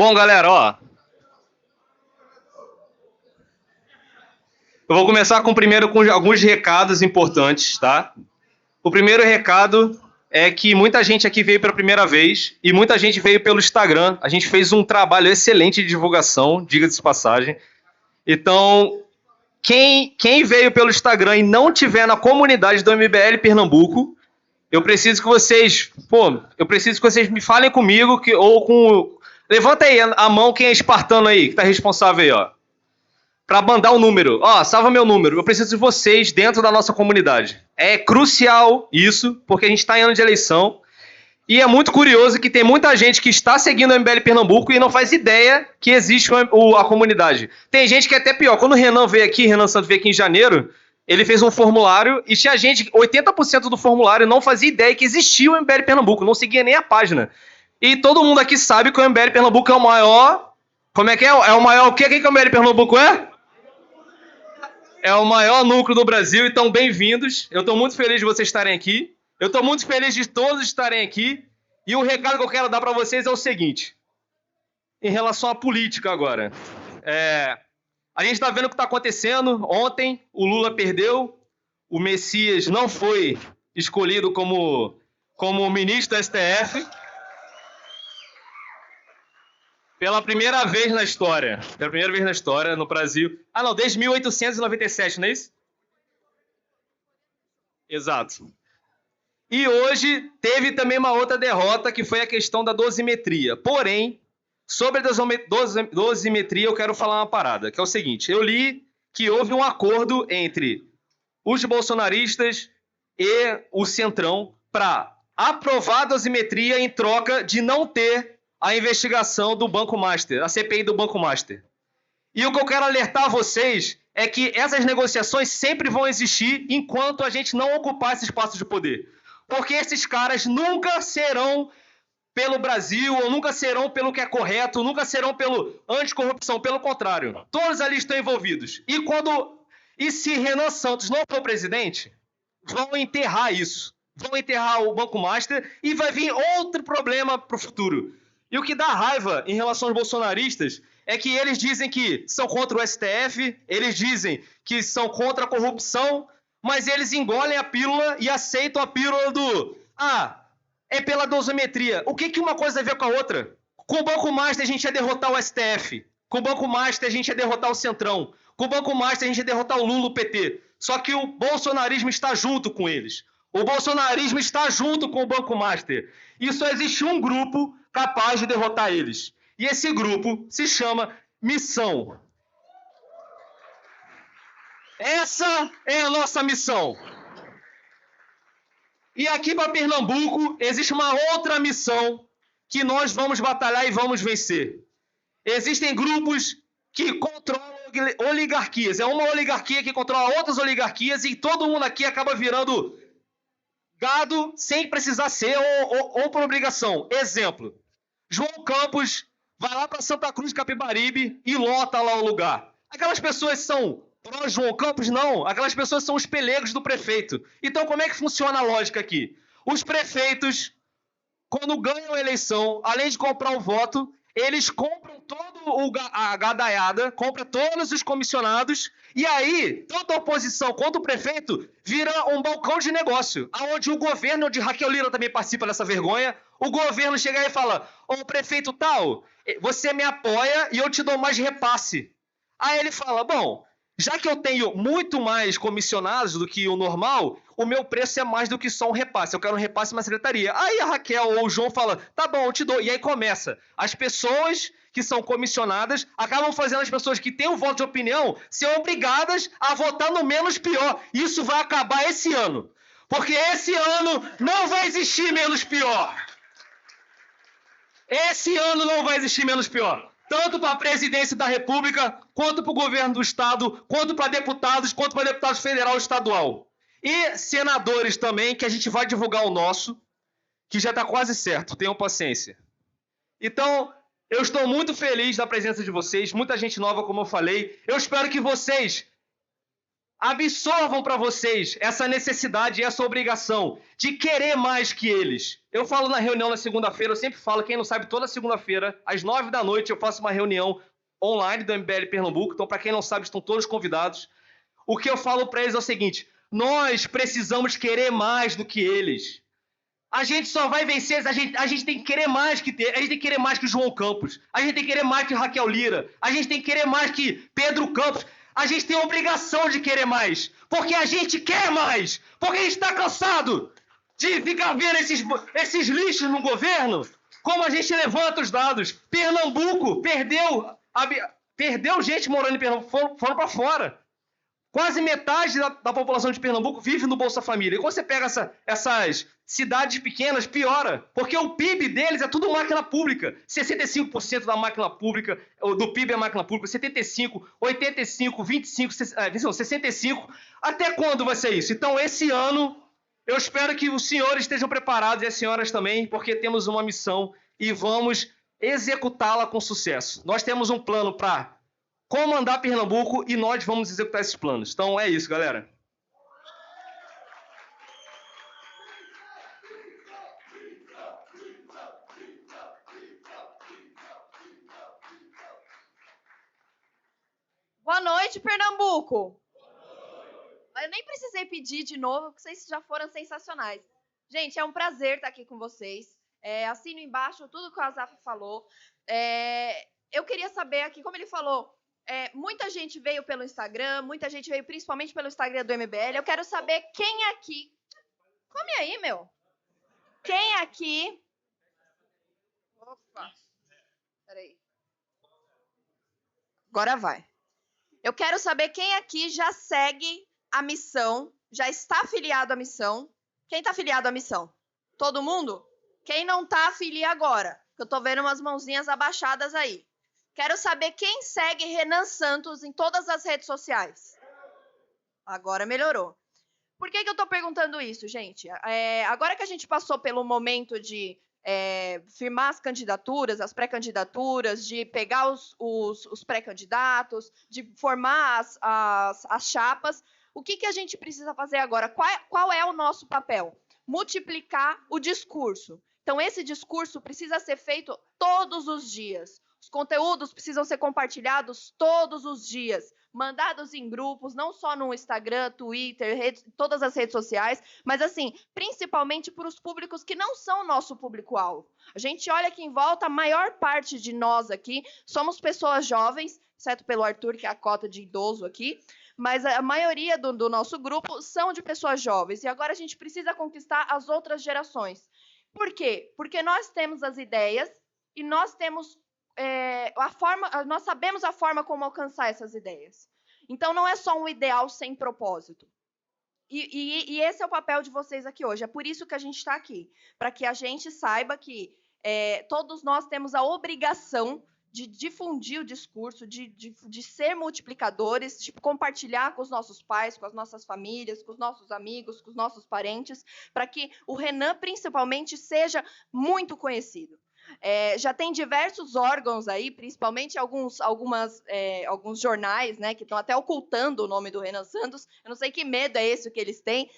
Bom, galera, ó, eu vou começar primeiro com alguns recados importantes, tá? O primeiro recado é que muita gente aqui veio pela primeira vez e muita gente veio pelo Instagram. A gente fez um trabalho excelente de divulgação, diga-se de passagem. Então, quem veio pelo Instagram e não tiver na comunidade do MBL Pernambuco, eu preciso que vocês me falem comigo ou com... Levanta aí a mão quem é espartano aí, que tá responsável aí, ó. Para mandar o número. Ó, salva meu número. Eu preciso de vocês dentro da nossa comunidade. É crucial isso, porque a gente está em ano de eleição. E é muito curioso que tem muita gente que está seguindo o MBL Pernambuco e não faz ideia que existe a comunidade. Tem gente que é até pior. Quando o Renan Santos veio aqui em janeiro, ele fez um formulário e tinha gente, 80% do formulário não fazia ideia que existia o MBL Pernambuco, não seguia nem a página. E todo mundo aqui sabe que o MBL Pernambuco é o maior... Como é que é? É o maior... O que o MBL Pernambuco é? É o maior núcleo do Brasil, então bem-vindos. Eu estou muito feliz de vocês estarem aqui. Eu estou muito feliz de todos estarem aqui. E o recado que eu quero dar para vocês é o seguinte. Em relação à política agora. A gente está vendo o que está acontecendo. Ontem o Lula perdeu. O Messias não foi escolhido como ministro da STF. Pela primeira vez na história. Pela primeira vez na história no Brasil. Ah, não, desde 1897, não é isso? Exato. E hoje teve também uma outra derrota, que foi a questão da dosimetria. Porém, sobre a dosimetria, eu quero falar uma parada, que é o seguinte. Eu li que houve um acordo entre os bolsonaristas e o Centrão para aprovar a dosimetria em troca de não ter a investigação do Banco Master, a CPI do Banco Master. E o que eu quero alertar a vocês é que essas negociações sempre vão existir enquanto a gente não ocupar esse espaço de poder. Porque esses caras nunca serão pelo Brasil, ou nunca serão pelo que é correto, nunca serão pelo anticorrupção, pelo contrário. Todos ali estão envolvidos. E se Renan Santos não for presidente, vão enterrar isso. Vão enterrar o Banco Master e vai vir outro problema para o futuro. E o que dá raiva em relação aos bolsonaristas é que eles dizem que são contra o STF, eles dizem que são contra a corrupção, mas eles engolem a pílula e aceitam a pílula é pela dosimetria. O que uma coisa tem a ver com a outra? Com o Banco Master a gente ia derrotar o STF, com o Banco Master a gente ia derrotar o Centrão, com o Banco Master a gente ia derrotar o Lula, o PT. Só que o bolsonarismo está junto com eles. O bolsonarismo está junto com o Banco Master. E só existe um grupo capaz de derrotar eles. E esse grupo se chama Missão. Essa é a nossa missão. E aqui para Pernambuco existe uma outra missão que nós vamos batalhar e vamos vencer. Existem grupos que controlam oligarquias. É uma oligarquia que controla outras oligarquias e todo mundo aqui acaba virando gado sem precisar ser ou por obrigação. Exemplo, João Campos vai lá para Santa Cruz de Capibaribe e lota lá o lugar. Aquelas pessoas são pró-João Campos? Não. Aquelas pessoas são os pelegos do prefeito. Então, como é que funciona a lógica aqui? Os prefeitos, quando ganham a eleição, além de comprar o voto, eles compram toda a gadaiada, compram todos os comissionados, e aí, tanto a oposição quanto o prefeito vira um balcão de negócio, onde o governo, onde Raquel Lira também participa dessa vergonha, o governo chega aí e fala, ô prefeito tal, você me apoia e eu te dou mais repasse. Aí ele fala, bom, já que eu tenho muito mais comissionados do que o normal, o meu preço é mais do que só um repasse. Eu quero um repasse na secretaria. Aí a Raquel ou o João fala, tá bom, eu te dou. E aí começa. As pessoas que são comissionadas acabam fazendo as pessoas que têm um voto de opinião ser obrigadas a votar no menos pior. Isso vai acabar esse ano. Porque esse ano não vai existir menos pior. Esse ano não vai existir menos pior. Tanto para a presidência da República, quanto para o governo do Estado, quanto para deputados federal e estadual. E senadores também, que a gente vai divulgar o nosso, que já está quase certo, tenham paciência. Então, eu estou muito feliz da presença de vocês, muita gente nova, como eu falei. Eu espero que vocês Absorvam para vocês essa necessidade e essa obrigação de querer mais que eles. Eu falo na reunião na segunda-feira, eu sempre falo, quem não sabe, toda segunda-feira, às 9 da noite, eu faço uma reunião online do MBL Pernambuco. Então, para quem não sabe, estão todos convidados. O que eu falo para eles é o seguinte: nós precisamos querer mais do que eles. A gente só vai vencer, a gente tem que querer mais que a gente tem que querer mais que o João Campos. A gente tem que querer mais que Raquel Lira. A gente tem que querer mais que Pedro Campos. A gente tem a obrigação de querer mais. Porque a gente quer mais. Porque a gente está cansado de ficar vendo esses lixos no governo. Como a gente levanta os dados. Pernambuco perdeu gente morando em Pernambuco, foram para fora. Quase metade da população de Pernambuco vive no Bolsa Família. E quando você pega essas cidades pequenas, piora. Porque o PIB deles é tudo máquina pública. 65% da máquina pública, do PIB é máquina pública, 75%, 85%, 25%, 65%. Até quando vai ser isso? Então, esse ano, eu espero que os senhores estejam preparados, e as senhoras também, porque temos uma missão e vamos executá-la com sucesso. Nós temos um plano para comandar Pernambuco e nós vamos executar esses planos. Então é isso, galera. Boa noite, Pernambuco. Eu nem precisei pedir de novo, porque vocês já foram sensacionais. Gente, é um prazer estar aqui com vocês. Assino embaixo tudo que o Azaf falou. Eu queria saber aqui, como ele falou, muita gente veio pelo Instagram, muita gente veio principalmente pelo Instagram do MBL. Eu quero saber quem aqui... Come aí, meu. Quem aqui... Opa. Peraí. Agora vai. Eu quero saber quem aqui já segue a missão, já está afiliado à missão. Quem está afiliado à missão? Todo mundo? Quem não está, afilia agora. Eu estou vendo umas mãozinhas abaixadas aí. Quero saber quem segue Renan Santos em todas as redes sociais. Agora melhorou. Por que eu estou perguntando isso, gente? Agora que a gente passou pelo momento de firmar as candidaturas, as pré-candidaturas, de pegar os pré-candidatos, de formar as chapas, o que a gente precisa fazer agora? Qual é o nosso papel? Multiplicar o discurso. Então, esse discurso precisa ser feito todos os dias. Os conteúdos precisam ser compartilhados todos os dias, mandados em grupos, não só no Instagram, Twitter, todas as redes sociais, mas assim, principalmente para os públicos que não são nosso público-alvo. A gente olha aqui em volta, a maior parte de nós aqui somos pessoas jovens, exceto pelo Arthur, que é a cota de idoso aqui, mas a maioria do nosso grupo são de pessoas jovens, e agora a gente precisa conquistar as outras gerações. Por quê? Porque nós temos as ideias e nós temos nós sabemos a forma como alcançar essas ideias. Então, não é só um ideal sem propósito. E esse é o papel de vocês aqui hoje. É por isso que a gente está aqui. Para que a gente saiba que todos nós temos a obrigação de difundir o discurso, de ser multiplicadores, de compartilhar com os nossos pais, com as nossas famílias, com os nossos amigos, com os nossos parentes, para que o Renan, principalmente, seja muito conhecido. Já tem diversos órgãos aí, principalmente alguns jornais, né, que estão até ocultando o nome do Renan Santos. Eu não sei que medo é esse que eles têm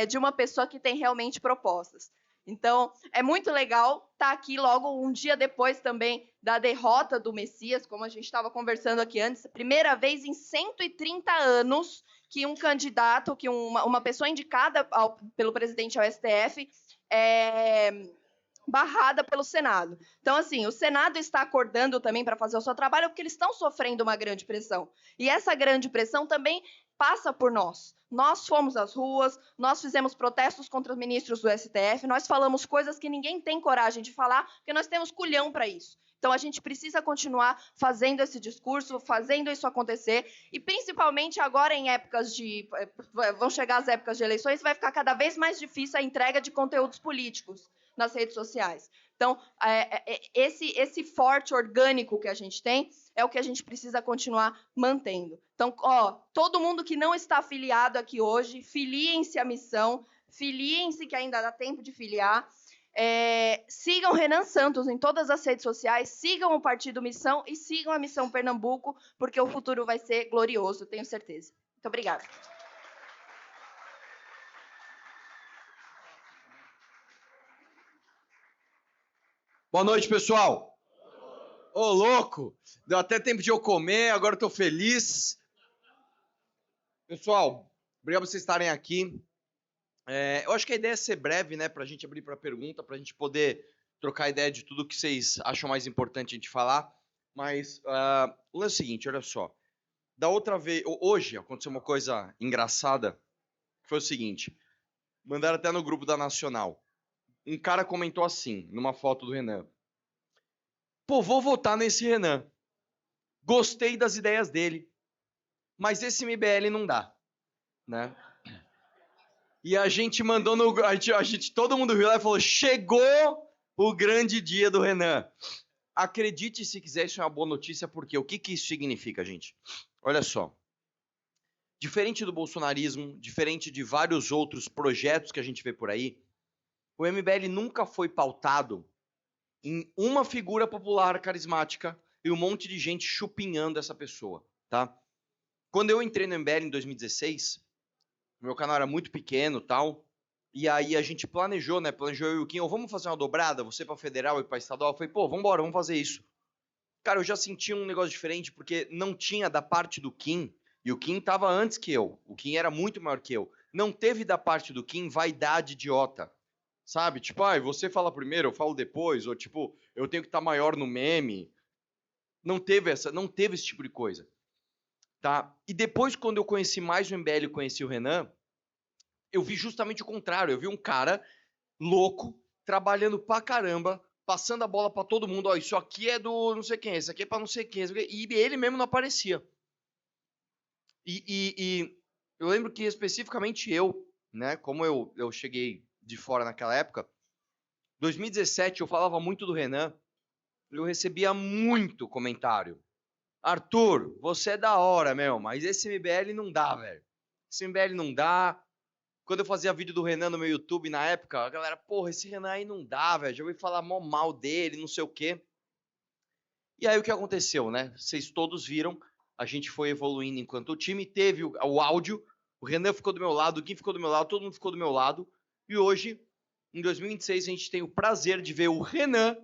de uma pessoa que tem realmente propostas. Então, é muito legal estar aqui logo um dia depois também da derrota do Messias, como a gente estava conversando aqui antes. Primeira vez em 130 anos que um candidato, que uma pessoa indicada pelo presidente ao STF barrada pelo Senado. Então, assim, o Senado está acordando também para fazer o seu trabalho porque eles estão sofrendo uma grande pressão. E essa grande pressão também passa por nós. Nós fomos às ruas, nós fizemos protestos contra os ministros do STF, nós falamos coisas que ninguém tem coragem de falar, porque nós temos culhão para isso. Então, a gente precisa continuar fazendo esse discurso, fazendo isso acontecer, e principalmente agora em épocas vão chegar as épocas de eleições, vai ficar cada vez mais difícil a entrega de conteúdos políticos nas redes sociais. Então, esse forte orgânico que a gente tem é o que a gente precisa continuar mantendo. Então, todo mundo que não está afiliado aqui hoje, filiem-se à missão, filiem-se que ainda dá tempo de filiar, sigam Renan Santos em todas as redes sociais, sigam o Partido Missão e sigam a Missão Pernambuco, porque o futuro vai ser glorioso, tenho certeza. Muito obrigada. Boa noite, pessoal. Ô, louco, deu até tempo de eu comer, agora eu tô feliz. Pessoal, obrigado por vocês estarem aqui. Eu acho que a ideia é ser breve, né, pra gente abrir pra pergunta, pra gente poder trocar ideia de tudo que vocês acham mais importante a gente falar. Mas o lance é o seguinte, olha só. Da outra vez, hoje aconteceu uma coisa engraçada, que foi o seguinte, mandaram até no grupo da Nacional. Um cara comentou assim, numa foto do Renan. Pô, vou votar nesse Renan. Gostei das ideias dele, mas esse MBL não dá, né? E a gente mandou no... todo mundo viu lá e falou, chegou o grande dia do Renan. Acredite se quiser, isso é uma boa notícia, porque o que isso significa, gente? Olha só. Diferente do bolsonarismo, diferente de vários outros projetos que a gente vê por aí, o MBL nunca foi pautado em uma figura popular carismática e um monte de gente chupinhando essa pessoa, tá? Quando eu entrei no MBL em 2016, meu canal era muito pequeno, tal, e aí a gente planejou, né? Planejou eu e o Kim, vamos fazer uma dobrada, você para federal e para estadual. Eu falei, pô, vambora, vamos fazer isso. Cara, eu já senti um negócio diferente, porque não tinha da parte do Kim, e o Kim tava antes que eu, o Kim era muito maior que eu. Não teve da parte do Kim vaidade idiota, sabe? Tipo, você fala primeiro, eu falo depois, ou tipo, eu tenho que estar maior no meme. Não teve esse tipo de coisa, tá? E depois, quando eu conheci mais o MBL e conheci o Renan, eu vi justamente o contrário. Eu vi um cara louco, trabalhando pra caramba, passando a bola pra todo mundo. Ó, isso aqui é do não sei quem, isso aqui é pra não sei quem. E ele mesmo não aparecia. E eu lembro que especificamente eu, né, como eu cheguei de fora naquela época, 2017 eu falava muito do Renan, eu recebia muito comentário. Arthur, você é da hora, meu, mas esse MBL não dá, velho. Esse MBL não dá. Quando eu fazia vídeo do Renan no meu YouTube na época, a galera, porra, esse Renan aí não dá, velho. Já ouvi falar mó mal dele, não sei o quê. E aí o que aconteceu, né? Vocês todos viram, a gente foi evoluindo enquanto o time, teve o áudio, o Renan ficou do meu lado, o Kim ficou do meu lado, todo mundo ficou do meu lado. E hoje, em 2026, a gente tem o prazer de ver o Renan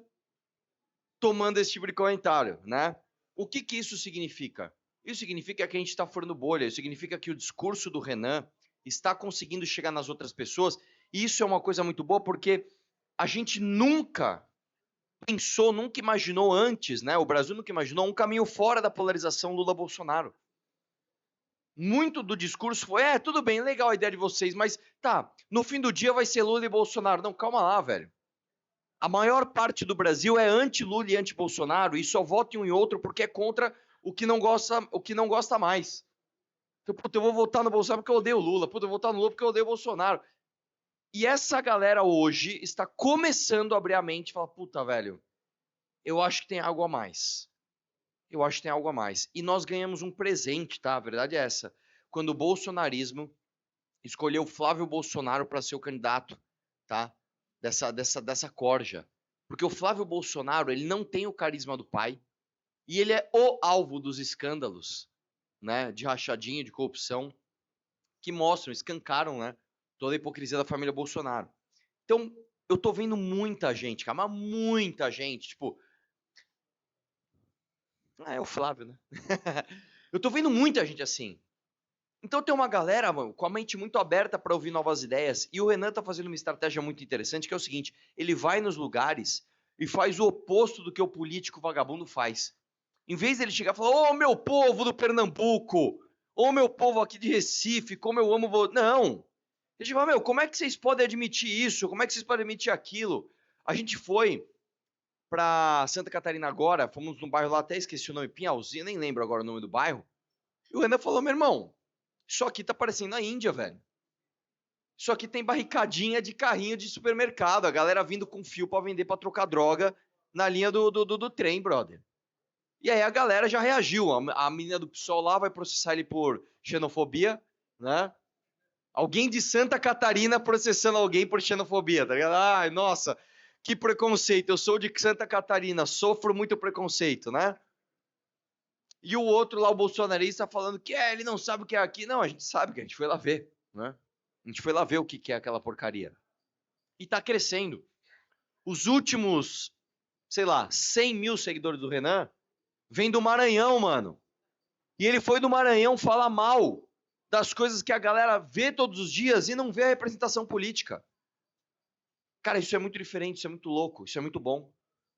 tomando esse tipo de comentário, né? O que isso significa? Isso significa que a gente está furando bolha, isso significa que o discurso do Renan está conseguindo chegar nas outras pessoas, e isso é uma coisa muito boa, porque a gente nunca pensou, nunca imaginou antes, né? O Brasil nunca imaginou um caminho fora da polarização Lula-Bolsonaro. Muito do discurso foi, tudo bem, legal a ideia de vocês, mas tá, no fim do dia vai ser Lula e Bolsonaro. Não, calma lá, velho. A maior parte do Brasil é anti-Lula e anti-Bolsonaro e só vota em um e outro porque é contra o que não gosta mais. Então, puta, eu vou votar no Bolsonaro porque eu odeio o Lula. Puta, eu vou votar no Lula porque eu odeio o Bolsonaro. E essa galera hoje está começando a abrir a mente e falar, puta, velho, eu acho que tem algo a mais. Eu acho que tem algo a mais. E nós ganhamos um presente, tá? A verdade é essa. Quando o bolsonarismo escolheu Flávio Bolsonaro para ser o candidato, tá? Dessa corja. Porque o Flávio Bolsonaro, ele não tem o carisma do pai e ele é o alvo dos escândalos, né, de rachadinha, de corrupção, que mostram, escancaram, né, toda a hipocrisia da família Bolsonaro. Então, eu tô vendo muita gente, cara, mas muita gente, tipo... é o Flávio, né? Eu tô vendo muita gente assim. Então tem uma galera, mano, com a mente muito aberta para ouvir novas ideias. E o Renan tá fazendo uma estratégia muito interessante, que é o seguinte: ele vai nos lugares e faz o oposto do que o político vagabundo faz. Em vez dele chegar e falar, ô meu povo do Pernambuco, ô meu povo aqui de Recife, como eu amo você. Não. Ele fala, meu, como é que vocês podem admitir isso? Como é que vocês podem admitir aquilo? A gente foi para Santa Catarina agora, fomos num bairro lá, até esqueci o nome, Pinhalzinho, nem lembro agora o nome do bairro. E o Renan falou, meu irmão, isso aqui tá parecendo a Índia, velho. Isso aqui tem barricadinha de carrinho de supermercado. A galera vindo com fio pra vender, pra trocar droga na linha do trem, brother. E aí a galera já reagiu. A menina do PSOL lá vai processar ele por xenofobia, né? Alguém de Santa Catarina processando alguém por xenofobia, tá ligado? Ai, nossa, que preconceito. Eu sou de Santa Catarina, sofro muito preconceito, né? E o outro lá, o bolsonarista, falando que ele não sabe o que é aqui. Não, a gente sabe que a gente foi lá ver, né? A gente foi lá ver o que é aquela porcaria. E tá crescendo. Os últimos sei lá, 100 mil seguidores do Renan, vem do Maranhão, mano. E ele foi do Maranhão falar mal das coisas que a galera vê todos os dias e não vê a representação política. Cara, isso é muito diferente, isso é muito louco, isso é muito bom.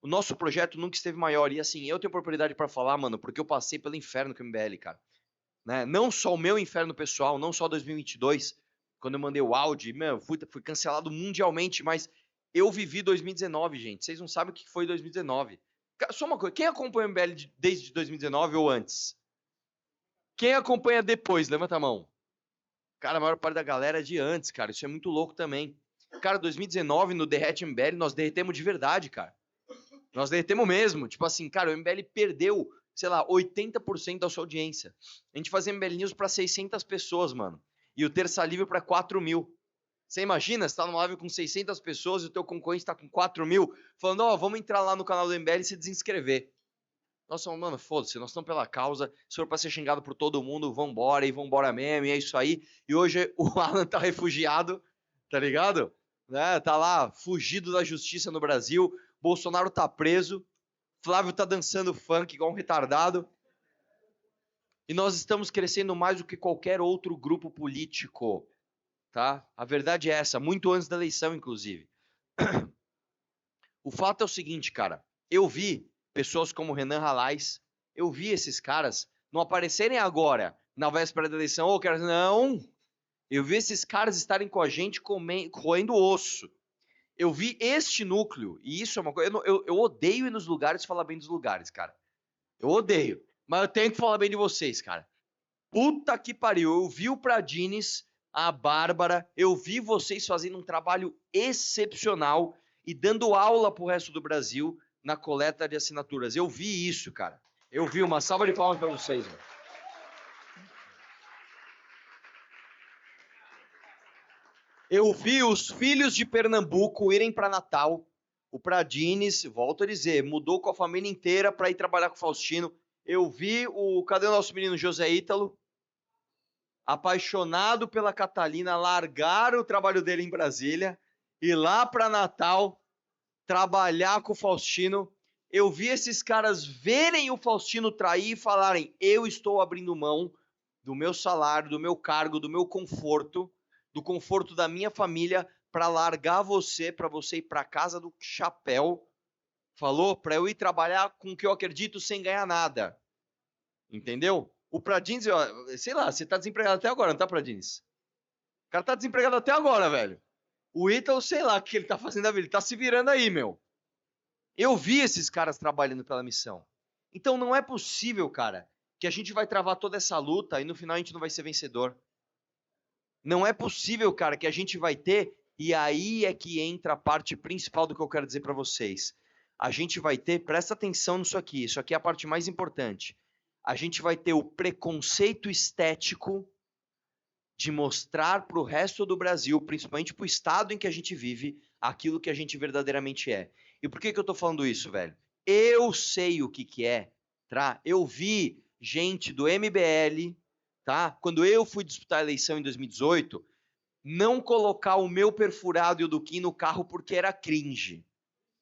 O nosso projeto nunca esteve maior. E assim, eu tenho propriedade para falar, mano, porque eu passei pelo inferno com o MBL, cara. Né? Não só o meu inferno pessoal, não só 2022, quando eu mandei o áudio, meu, fui cancelado mundialmente, mas eu vivi 2019, gente. Vocês não sabem o que foi 2019. Só uma coisa, quem acompanha o MBL desde 2019 ou antes? Quem acompanha depois? Levanta a mão. Cara, a maior parte da galera é de antes, cara. Isso é muito louco também. Cara, 2019, no Derrete MBL, nós derretemos de verdade, cara. Nós derretemos mesmo. Tipo assim, cara, o MBL perdeu, sei lá, 80% da sua audiência. A gente fazia MBL News pra 600 pessoas, mano. E o Terça Livre pra 4 mil. Você imagina, você tá numa live com 600 pessoas e o teu concorrente tá com 4 mil, falando, ó, vamos entrar lá no canal do MBL e se desinscrever. Nossa, mano, foda-se, nós estamos pela causa, se for pra ser xingado por todo mundo, vambora, e vambora mesmo, e é isso aí. E hoje o Alan tá refugiado, tá ligado? Né? Tá lá, fugido da justiça no Brasil, Bolsonaro tá preso, Flávio tá dançando funk igual um retardado. E nós estamos crescendo mais do que qualquer outro grupo político, tá? A verdade é essa, muito antes da eleição, inclusive. O fato é o seguinte, cara, eu vi pessoas como Renan Ralais, eu vi esses caras não aparecerem agora, na véspera da eleição, não, eu vi esses caras estarem com a gente roendo osso. Eu vi este núcleo, e isso é uma coisa, eu odeio ir nos lugares e falar bem dos lugares, cara. Eu odeio, mas eu tenho que falar bem de vocês, cara. Puta que pariu, eu vi o Pradines, a Bárbara, eu vi vocês fazendo um trabalho excepcional e dando aula pro resto do Brasil na coleta de assinaturas. Eu vi isso, cara. Eu vi. Uma salva de palmas para vocês, mano. Eu vi os filhos de Pernambuco irem para Natal. O Pradines, volto a dizer, mudou com a família inteira para ir trabalhar com o Faustino. Eu vi o... Cadê o nosso menino José Ítalo? Apaixonado pela Catalina, largar o trabalho dele em Brasília, ir lá para Natal, trabalhar com o Faustino. Eu vi esses caras verem o Faustino trair e falarem, eu estou abrindo mão do meu salário, do meu cargo, do meu conforto, do conforto da minha família, para largar você, para você ir para casa do chapéu, falou? Para eu ir trabalhar com o que eu acredito sem ganhar nada. Entendeu? O Pradines, sei lá, você tá desempregado até agora, não tá, Pradines? O cara tá desempregado até agora, velho. O Ítalo, sei lá o que ele tá fazendo da vida, ele tá se virando aí, meu. Eu vi esses caras trabalhando pela missão. Então não é possível, cara, que a gente vai travar toda essa luta e no final a gente não vai ser vencedor. Não é possível, cara, que a gente vai ter, e aí é que entra a parte principal do que eu quero dizer pra vocês. A gente vai ter, presta atenção nisso aqui, isso aqui é a parte mais importante. A gente vai ter o preconceito estético de mostrar pro resto do Brasil, principalmente pro estado em que a gente vive, aquilo que a gente verdadeiramente é. E por que eu tô falando isso, velho? Eu sei o que é, tá? Eu vi gente do MBL, tá? Quando eu fui disputar a eleição em 2018, não colocar o meu perfurado e o do Kim no carro porque era cringe.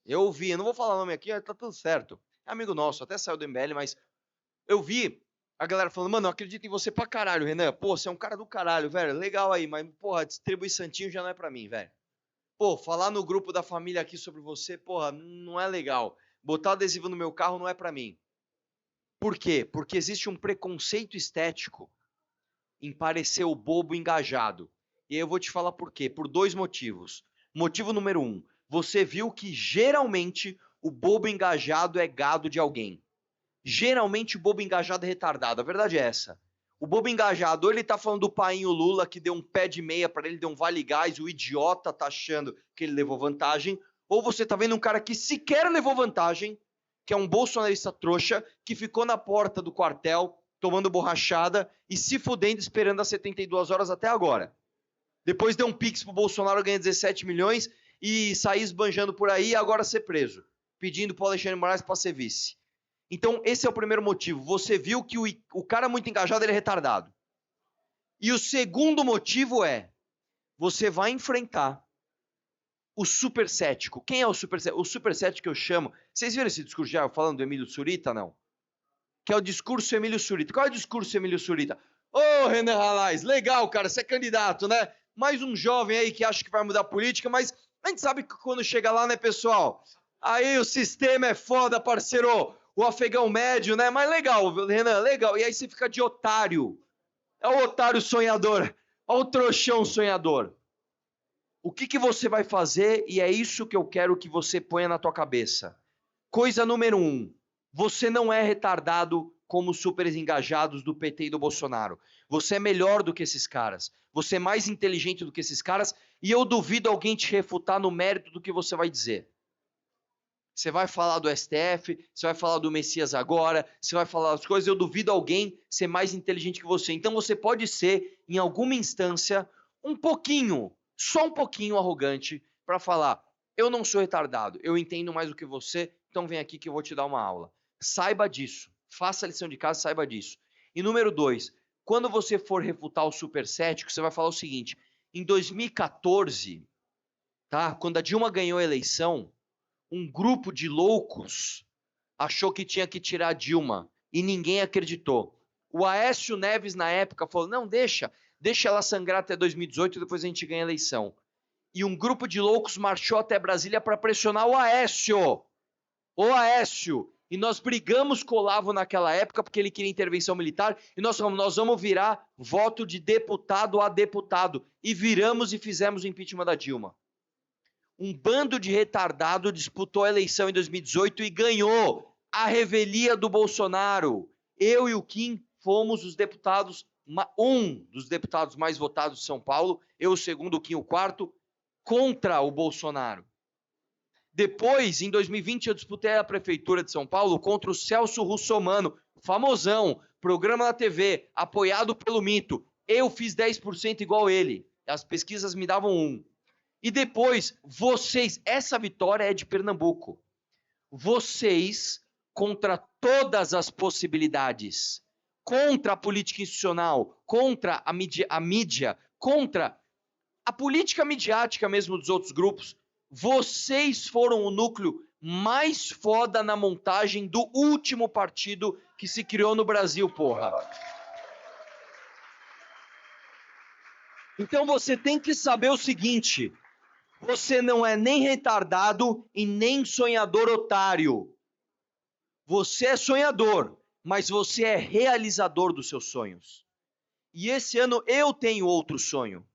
Eu vi, eu não vou falar o nome aqui, tá tudo certo. É amigo nosso, até saiu do MBL, mas eu vi a galera falando, mano, eu acredito em você pra caralho, Renan. Pô, você é um cara do caralho, velho. Legal aí, mas, porra, distribuir santinho já não é pra mim, velho. Pô, falar no grupo da família aqui sobre você, porra, não é legal. Botar adesivo no meu carro não é pra mim. Por quê? Porque existe um preconceito estético em parecer o bobo engajado. E aí eu vou te falar por quê. Por 2 motivos. Motivo número 1. Você viu que geralmente o bobo engajado é gado de alguém. Geralmente o bobo engajado é retardado. A verdade é essa. O bobo engajado, ou ele tá falando do painho Lula que deu um pé de meia pra ele, deu um vale gás, o idiota tá achando que ele levou vantagem, ou você tá vendo um cara que sequer levou vantagem, que é um bolsonarista trouxa, que ficou na porta do quartel, tomando borrachada e se fudendo esperando as 72 horas até agora. Depois deu um pix pro Bolsonaro, ganha 17 milhões e sair esbanjando por aí e agora ser preso, pedindo pro Alexandre Moraes pra ser vice. Então, esse é o primeiro motivo. Você viu que o cara muito engajado, ele é retardado. E o segundo motivo é, você vai enfrentar o super cético. Quem é o super cético? O super cético que eu chamo... Vocês viram esse discurso já falando do Emílio Surita, não? Que é o discurso Emílio Surita. Qual é o discurso Emílio Surita? Ô, Renan Ralais, legal, cara, você é candidato, né? Mais um jovem aí que acha que vai mudar a política, mas a gente sabe que quando chega lá, né, pessoal? Aí o sistema é foda, parceiro. O afegão médio, né? Mas legal, Renan, legal. E aí você fica de otário. É o otário sonhador. É o trouxão sonhador. O que você vai fazer? E é isso que eu quero que você ponha na tua cabeça. Coisa número 1. Você não é retardado como os super engajados do PT e do Bolsonaro. Você é melhor do que esses caras. Você é mais inteligente do que esses caras. E eu duvido alguém te refutar no mérito do que você vai dizer. Você vai falar do STF, você vai falar do Messias agora, você vai falar das coisas, eu duvido alguém ser mais inteligente que você. Então você pode ser, em alguma instância, um pouquinho, só um pouquinho arrogante para falar, eu não sou retardado, eu entendo mais do que você, então vem aqui que eu vou te dar uma aula. Saiba disso, faça a lição de casa, saiba disso. E número 2, quando você for refutar o super cético, você vai falar o seguinte, em 2014, tá? Quando a Dilma ganhou a eleição, um grupo de loucos achou que tinha que tirar a Dilma e ninguém acreditou. O Aécio Neves, na época, falou, não, deixa ela sangrar até 2018 e depois a gente ganha a eleição. E um grupo de loucos marchou até Brasília para pressionar o Aécio. O Aécio. E nós brigamos com o Olavo naquela época porque ele queria intervenção militar e nós falamos, nós vamos virar voto de deputado a deputado. E viramos e fizemos o impeachment da Dilma. Um bando de retardado disputou a eleição em 2018 e ganhou a revelia do Bolsonaro. Eu e o Kim fomos os deputados, um dos deputados mais votados de São Paulo, eu o segundo, o Kim o quarto, contra o Bolsonaro. Depois, em 2020, eu disputei a prefeitura de São Paulo contra o Celso Russomano, famosão, programa na TV, apoiado pelo Mito. Eu fiz 10% igual ele. As pesquisas me davam 1%. E depois, vocês, essa vitória é de Pernambuco. Vocês, contra todas as possibilidades, contra a política institucional, contra a mídia, contra a política midiática mesmo dos outros grupos, vocês foram o núcleo mais foda na montagem do último partido que se criou no Brasil, porra. Então você tem que saber o seguinte... Você não é nem retardado e nem sonhador otário. Você é sonhador, mas você é realizador dos seus sonhos. E esse ano eu tenho outro sonho.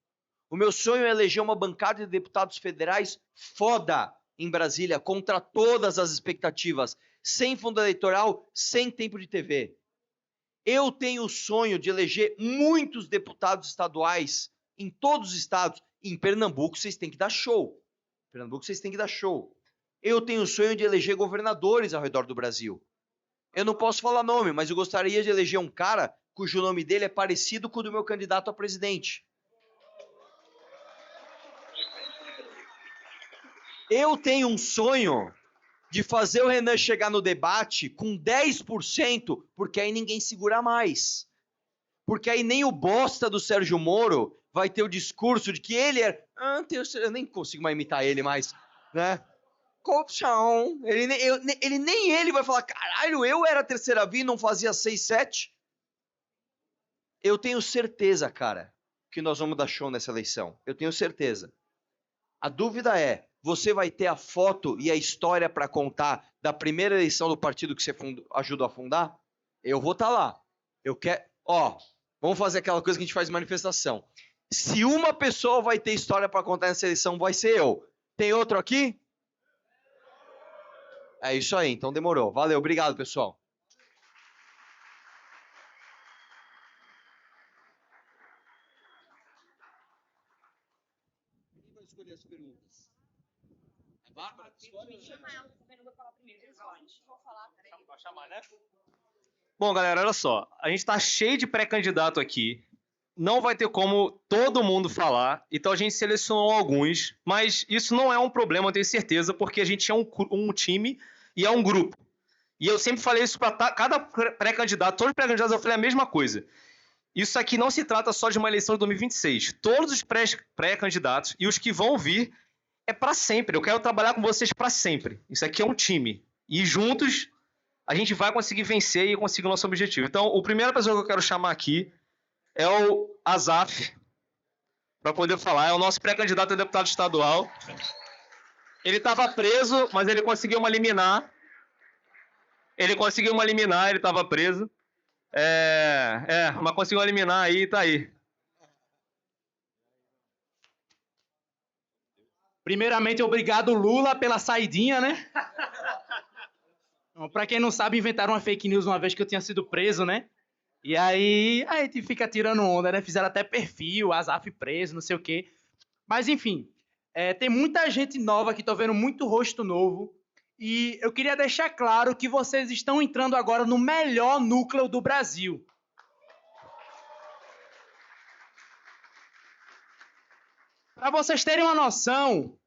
O meu sonho é eleger uma bancada de deputados federais foda em Brasília, contra todas as expectativas, sem fundo eleitoral, sem tempo de TV. Eu tenho o sonho de eleger muitos deputados estaduais em todos os estados. Em Pernambuco, vocês têm que dar show. Pernambuco, vocês têm que dar show. Eu tenho o sonho de eleger governadores ao redor do Brasil. Eu não posso falar nome, mas eu gostaria de eleger um cara cujo nome dele é parecido com o do meu candidato a presidente. Eu tenho um sonho de fazer o Renan chegar no debate com 10%, porque aí ninguém segura mais. Porque aí nem o bosta do Sérgio Moro vai ter o discurso de que ele é... eu nem consigo mais imitar ele mais, né? Corrupção. Ele nem ele vai falar, caralho, eu era a terceira via e não fazia 6, 7. Eu tenho certeza, cara, que nós vamos dar show nessa eleição. Eu tenho certeza. A dúvida é, você vai ter a foto e a história para contar da primeira eleição do partido que você ajudou a fundar? Eu vou estar lá. Eu quero... vamos fazer aquela coisa que a gente faz em manifestação. Se uma pessoa vai ter história para contar nessa eleição, vai ser eu. Tem outro aqui? É isso aí, então demorou. Valeu, obrigado, pessoal. Quem vai escolher as perguntas? A Bárbara? Bom, galera, olha só. A gente tá cheio de pré-candidato aqui. Não vai ter como todo mundo falar, então a gente selecionou alguns, mas isso não é um problema, eu tenho certeza, porque a gente é um time e é um grupo. E eu sempre falei isso para cada pré-candidato, todos os pré-candidatos eu falei a mesma coisa. Isso aqui não se trata só de uma eleição de 2026. Todos os pré-candidatos e os que vão vir é para sempre. Eu quero trabalhar com vocês para sempre. Isso aqui é um time. E juntos a gente vai conseguir vencer e conseguir o nosso objetivo. Então, a primeira pessoa que eu quero chamar aqui é o Azaf, para poder falar. É o nosso pré-candidato a deputado estadual. Ele estava preso, mas ele conseguiu uma liminar. Ele estava preso. Mas conseguiu eliminar aí, tá aí. Primeiramente, obrigado, Lula, pela saidinha, né? Para quem não sabe, inventaram uma fake news uma vez que eu tinha sido preso, né? E aí a gente fica tirando onda, né? Fizeram até perfil, Azaf preso, não sei o quê. Mas, enfim, tem muita gente nova aqui, tô vendo muito rosto novo. E eu queria deixar claro que vocês estão entrando agora no melhor núcleo do Brasil. Para vocês terem uma noção,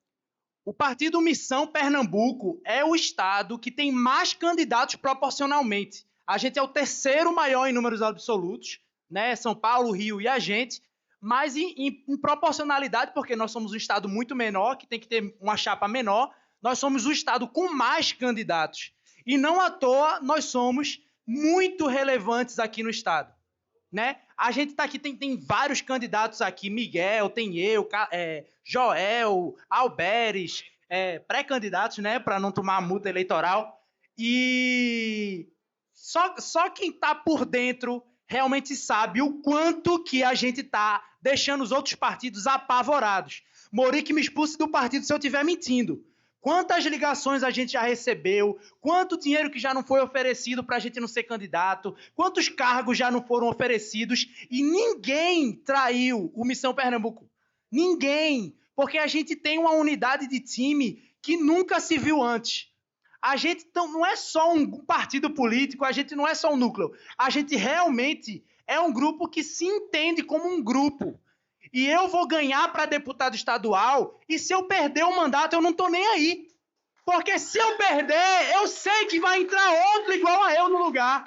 o Partido Missão Pernambuco é o estado que tem mais candidatos proporcionalmente. A gente é o terceiro maior em números absolutos, né? São Paulo, Rio e a gente, mas em proporcionalidade, porque nós somos um estado muito menor, que tem que ter uma chapa menor, nós somos o estado com mais candidatos. E não à toa nós somos muito relevantes aqui no estado, né? A gente está aqui, tem vários candidatos aqui, Miguel, tem eu, Joel, Alberes, pré-candidatos, né, para não tomar multa eleitoral. E só quem está por dentro realmente sabe o quanto que a gente está deixando os outros partidos apavorados. Mori que me expulse do partido se eu estiver mentindo. Quantas ligações a gente já recebeu, quanto dinheiro que já não foi oferecido para a gente não ser candidato, quantos cargos já não foram oferecidos e ninguém traiu o Missão Pernambuco. Ninguém, porque a gente tem uma unidade de time que nunca se viu antes. A gente não é só um partido político, a gente não é só um núcleo. A gente realmente é um grupo que se entende como um grupo. E eu vou ganhar para deputado estadual, e se eu perder o mandato, eu não estou nem aí. Porque se eu perder, eu sei que vai entrar outro igual a eu no lugar.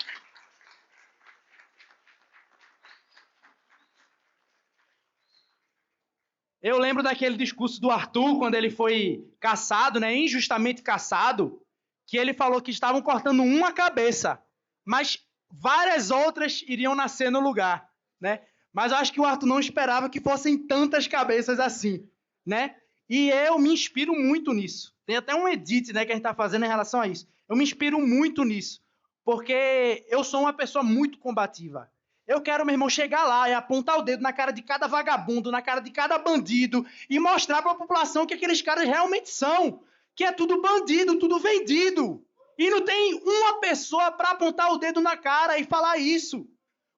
Eu lembro daquele discurso do Arthur, quando ele foi cassado, né, injustamente cassado, que ele falou que estavam cortando uma cabeça, mas várias outras iriam nascer no lugar, né? Mas eu acho que o Arthur não esperava que fossem tantas cabeças assim, né? E eu me inspiro muito nisso. Tem até um edit, né, que a gente está fazendo em relação a isso. Eu me inspiro muito nisso, porque eu sou uma pessoa muito combativa. Eu quero, meu irmão, chegar lá e apontar o dedo na cara de cada vagabundo, na cara de cada bandido e mostrar para a população que aqueles caras realmente são, que é tudo bandido, tudo vendido. E não tem uma pessoa para apontar o dedo na cara e falar isso.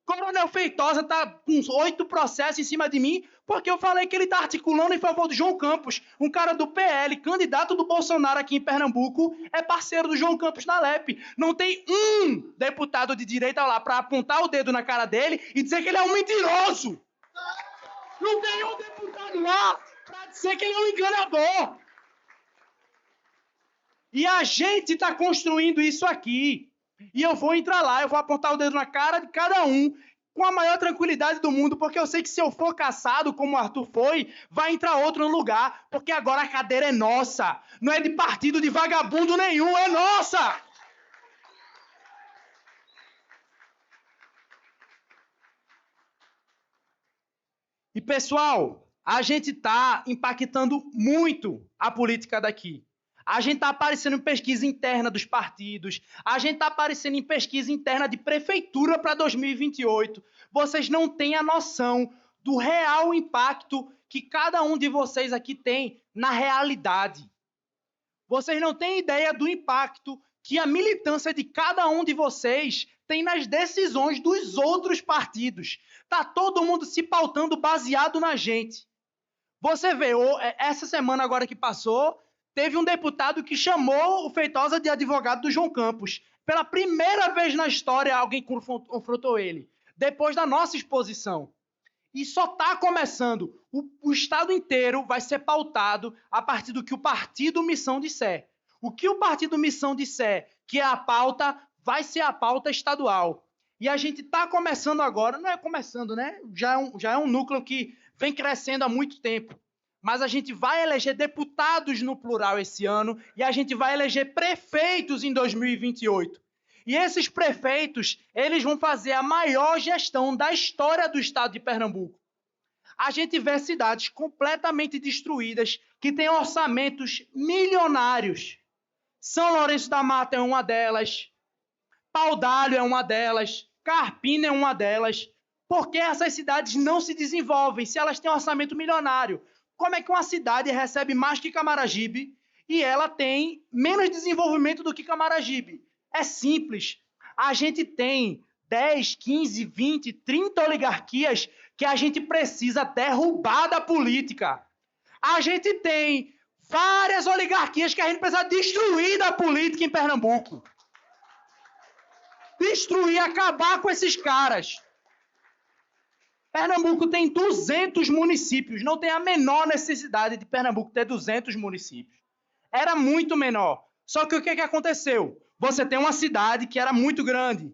Coronel Feitosa está com 8 processos em cima de mim porque eu falei que ele está articulando em favor do João Campos, um cara do PL, candidato do Bolsonaro aqui em Pernambuco, é parceiro do João Campos na LEP. Não tem um deputado de direita lá para apontar o dedo na cara dele e dizer que ele é um mentiroso. Não tem um deputado lá para dizer que ele é um enganador. E a gente está construindo isso aqui. E eu vou entrar lá, eu vou apontar o dedo na cara de cada um com a maior tranquilidade do mundo, porque eu sei que se eu for caçado, como o Arthur foi, vai entrar outro no lugar, porque agora a cadeira é nossa. Não é de partido de vagabundo nenhum, é nossa! E, pessoal, a gente está impactando muito a política daqui. A gente está aparecendo em pesquisa interna dos partidos. A gente está aparecendo em pesquisa interna de prefeitura para 2028. Vocês não têm a noção do real impacto que cada um de vocês aqui tem na realidade. Vocês não têm ideia do impacto que a militância de cada um de vocês tem nas decisões dos outros partidos. Está todo mundo se pautando baseado na gente. Você vê, essa semana agora que passou, teve um deputado que chamou o Feitosa de advogado do João Campos. Pela primeira vez na história, alguém confrontou ele. Depois da nossa exposição. E só está começando. O estado inteiro vai ser pautado a partir do que o Partido Missão disser. O que o Partido Missão disser que é a pauta, vai ser a pauta estadual. E a gente está começando agora, não é começando, né? Já é um núcleo que vem crescendo há muito tempo. mas a gente vai eleger deputados no plural esse ano e a gente vai eleger prefeitos em 2028. E esses prefeitos, eles vão fazer a maior gestão da história do estado de Pernambuco. A gente vê cidades completamente destruídas, que têm orçamentos milionários. São Lourenço da Mata é uma delas, Paudalho é uma delas, Carpina é uma delas. Por que essas cidades não se desenvolvem se elas têm orçamento milionário? Como é que uma cidade recebe mais que Camaragibe e ela tem menos desenvolvimento do que Camaragibe? É simples. A gente tem 10, 15, 20, 30 oligarquias que a gente precisa derrubar da política. A gente tem várias oligarquias que a gente precisa destruir da política em Pernambuco. Destruir, acabar com esses caras. Pernambuco tem 200 municípios. Não tem a menor necessidade de Pernambuco ter 200 municípios. Era muito menor. Só que o que aconteceu? Você tem uma cidade que era muito grande.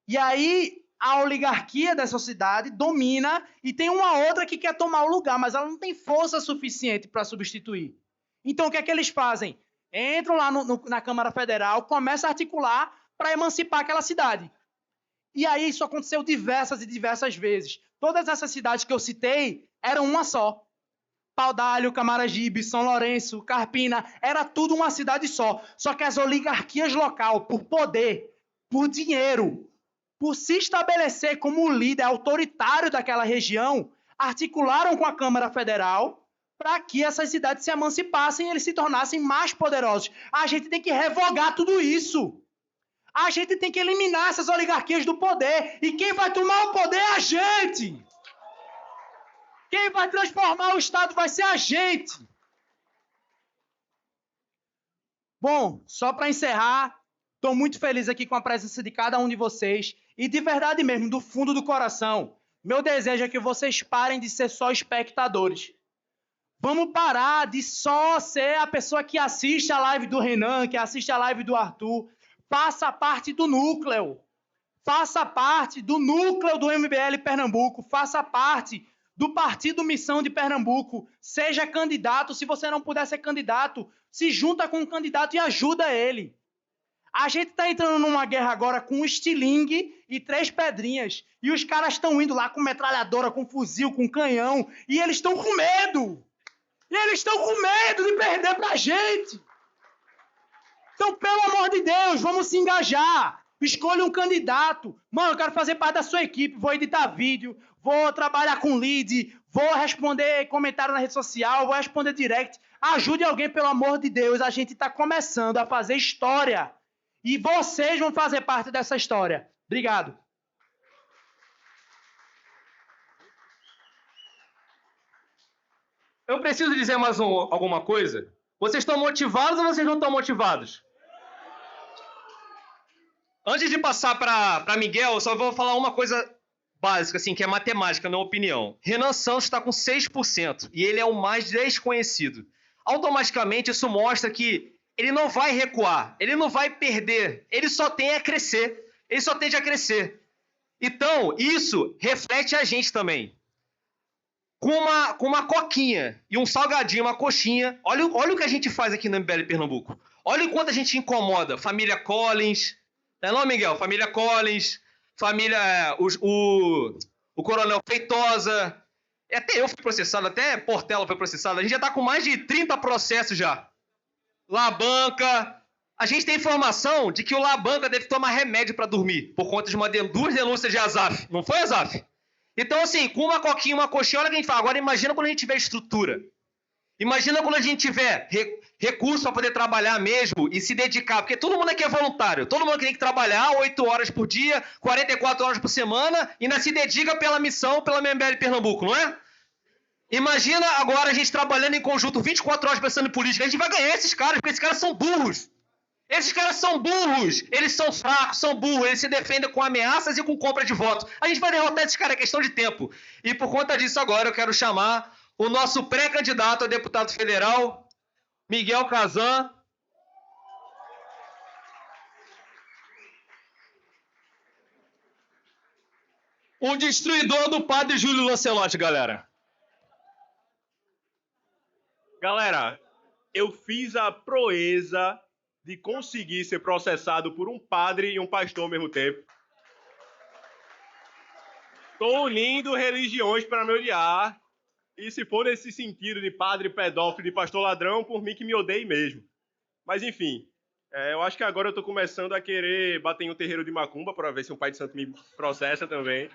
E aí a oligarquia dessa cidade domina e tem uma outra que quer tomar o lugar, mas ela não tem força suficiente para substituir. Então o que é que eles fazem? Entram lá na Câmara Federal, começam a articular para emancipar aquela cidade. E aí isso aconteceu diversas e diversas vezes. Todas essas cidades que eu citei eram uma só. Paudalho, Camaragibe, São Lourenço, Carpina, era tudo uma cidade só. Só que as oligarquias locais, por poder, por dinheiro, por se estabelecer como o líder autoritário daquela região, articularam com a Câmara Federal para que essas cidades se emancipassem e eles se tornassem mais poderosos. A gente tem que revogar tudo isso. A gente tem que eliminar essas oligarquias do poder. E quem vai tomar o poder é a gente. Quem vai transformar o Estado vai ser a gente. Bom, só para encerrar, estou muito feliz aqui com a presença de cada um de vocês. E de verdade mesmo, do fundo do coração, meu desejo é que vocês parem de ser só espectadores. Vamos parar de só ser a pessoa que assiste a live do Renan, que assiste a live do Arthur. Faça parte do núcleo. Faça parte do núcleo do MBL Pernambuco. Faça parte do Partido Missão de Pernambuco. Seja candidato. Se você não puder ser candidato, se junta com o candidato e ajuda ele. A gente está entrando numa guerra agora com um estilingue e 3 pedrinhas. E os caras estão indo lá com metralhadora, com fuzil, com canhão. E eles estão com medo. E eles estão com medo de perder pra gente. Então, pelo amor de Deus, vamos se engajar. Escolha um candidato. Mano, eu quero fazer parte da sua equipe. Vou editar vídeo, vou trabalhar com lead, vou responder comentário na rede social, vou responder direct. Ajude alguém, pelo amor de Deus. A gente está começando a fazer história. E vocês vão fazer parte dessa história. Obrigado. Eu preciso dizer mais alguma coisa? Vocês estão motivados ou vocês não estão motivados? Antes de passar para Miguel, eu só vou falar uma coisa básica, assim, que é matemática, na minha opinião. Renan Santos está com 6% e ele é o mais desconhecido. Automaticamente, isso mostra que ele não vai recuar, ele não vai perder, ele só tem a crescer, ele só tende a crescer. Então, isso reflete a gente também. Com uma coquinha e um salgadinho, uma coxinha, olha o que a gente faz aqui no MBL Pernambuco. Olha o quanto a gente incomoda. Família Collins, não é não, Miguel? Família Collins, família... O Coronel Feitosa, até eu fui processado, até Portela foi processado. A gente já está com mais de 30 processos já. Labanca. A gente tem informação de que o Labanca deve tomar remédio para dormir por conta de 2 denúncias de Azaf. Não foi, Azaf? Então, assim, com uma coquinha, uma coxinha, olha o que a gente fala. Agora, imagina quando a gente tiver estrutura. Imagina quando a gente tiver recurso para poder trabalhar mesmo e se dedicar. Porque todo mundo aqui é voluntário. Todo mundo tem que trabalhar 8 horas por dia, 44 horas por semana e ainda se dedica pela missão, pela MBL Pernambuco, não é? Imagina agora a gente trabalhando em conjunto 24 horas pensando em política. A gente vai ganhar esses caras, porque esses caras são burros. Esses caras são burros, eles são fracos, são burros, eles se defendem com ameaças e com compra de votos. A gente vai derrotar esses caras, é questão de tempo. E por conta disso agora eu quero chamar o nosso pré-candidato a deputado federal, Miguel Kazan. O destruidor do padre Júlio Lancelotti, galera. Galera, eu fiz a proeza de conseguir ser processado por um padre e um pastor ao mesmo tempo. Tô unindo religiões para me odiar. E se for nesse sentido de padre pedófilo e pastor ladrão, por mim que me odeie mesmo. Mas enfim, eu acho que agora eu tô começando a querer bater em um terreiro de macumba para ver se um pai de santo me processa também.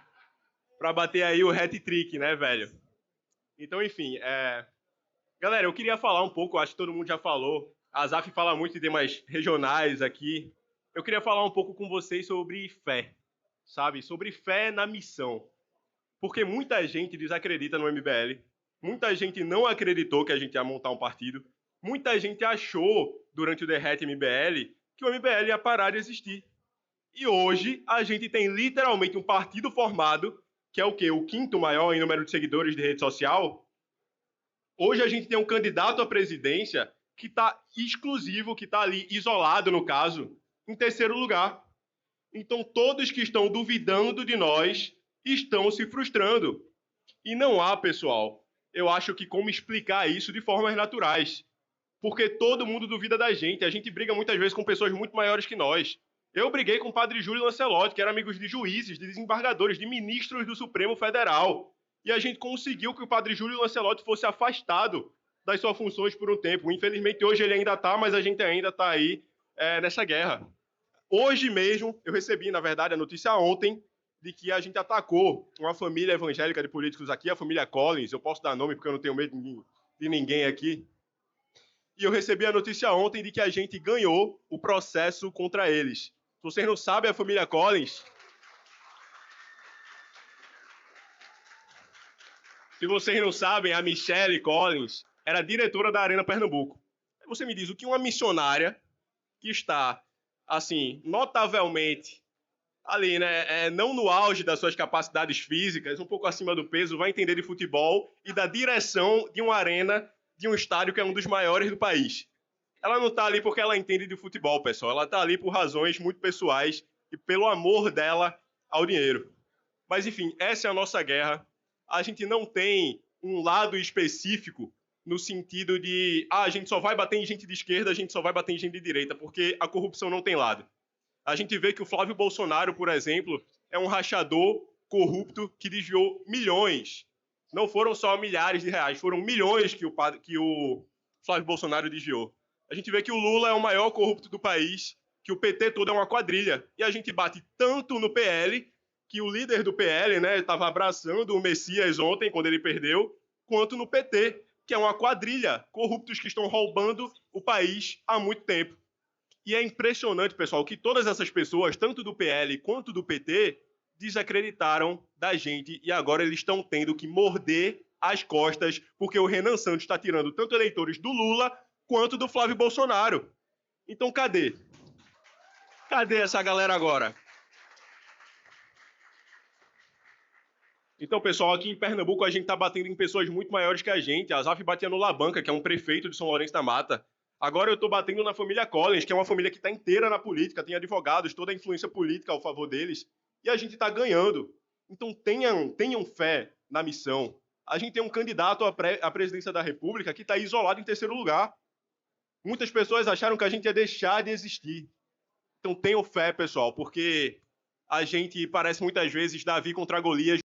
Para bater aí o hat-trick, né, velho? Então, enfim, galera, eu queria falar um pouco, acho que todo mundo já falou. A Zaf fala muito de temas regionais aqui. Eu queria falar um pouco com vocês sobre fé, sabe? Sobre fé na missão. Porque muita gente desacredita no MBL. Muita gente não acreditou que a gente ia montar um partido. Muita gente achou, durante o Derrete MBL, que o MBL ia parar de existir. E hoje, a gente tem literalmente um partido formado, que é o quê? O quinto maior em número de seguidores de rede social. Hoje a gente tem um candidato à presidência que está exclusivo, que está ali isolado, no caso, em terceiro lugar. Então, todos que estão duvidando de nós estão se frustrando. E não há, pessoal, eu acho que como explicar isso de formas naturais. Porque todo mundo duvida da gente. A gente briga muitas vezes com pessoas muito maiores que nós. Eu briguei com o padre Júlio Lancelotti, que era amigo de juízes, de desembargadores, de ministros do Supremo Federal. E a gente conseguiu que o padre Júlio Lancelotti fosse afastado das suas funções por um tempo. Infelizmente, hoje ele ainda está, mas a gente ainda está aí nessa guerra. Hoje mesmo, eu recebi, na verdade, a notícia ontem, de que a gente atacou uma família evangélica de políticos aqui, a família Collins. Eu posso dar nome porque eu não tenho medo de ninguém aqui. E eu recebi a notícia ontem de que a gente ganhou o processo contra eles. Se vocês não sabem, a família Collins... Se vocês não sabem, a Michelle Collins era diretora da Arena Pernambuco. Você me diz, o que uma missionária que está, assim, notavelmente ali, né, não no auge das suas capacidades físicas, um pouco acima do peso, vai entender de futebol e da direção de uma arena, de um estádio que é um dos maiores do país? Ela não está ali porque ela entende de futebol, pessoal. Ela está ali por razões muito pessoais e pelo amor dela ao dinheiro. Mas, enfim, essa é a nossa guerra. A gente não tem um lado específico no sentido de a gente só vai bater em gente de esquerda, a gente só vai bater em gente de direita, porque a corrupção não tem lado. A gente vê que o Flávio Bolsonaro, por exemplo, é um rachador corrupto que desviou milhões. Não foram só milhares de reais, foram milhões que o Flávio Bolsonaro desviou. A gente vê que o Lula é o maior corrupto do país, que o PT todo é uma quadrilha. E a gente bate tanto no PL, que o líder do PL, né, estava abraçando o Messias ontem, quando ele perdeu, quanto no PT, que é uma quadrilha, corruptos que estão roubando o país há muito tempo. E é impressionante, pessoal, que todas essas pessoas, tanto do PL quanto do PT, desacreditaram da gente e agora eles estão tendo que morder as costas porque o Renan Santos está tirando tanto eleitores do Lula quanto do Flávio Bolsonaro. Então, cadê? Cadê essa galera agora? Então, pessoal, aqui em Pernambuco a gente está batendo em pessoas muito maiores que a gente. A Zaf batia no Labanca, que é um prefeito de São Lourenço da Mata. Agora eu estou batendo na família Collins, que é uma família que está inteira na política, tem advogados, toda a influência política ao favor deles. E a gente está ganhando. Então tenham fé na missão. A gente tem um candidato à presidência da República que está isolado em terceiro lugar. Muitas pessoas acharam que a gente ia deixar de existir. Então tenham fé, pessoal, porque a gente parece muitas vezes Davi contra Golias.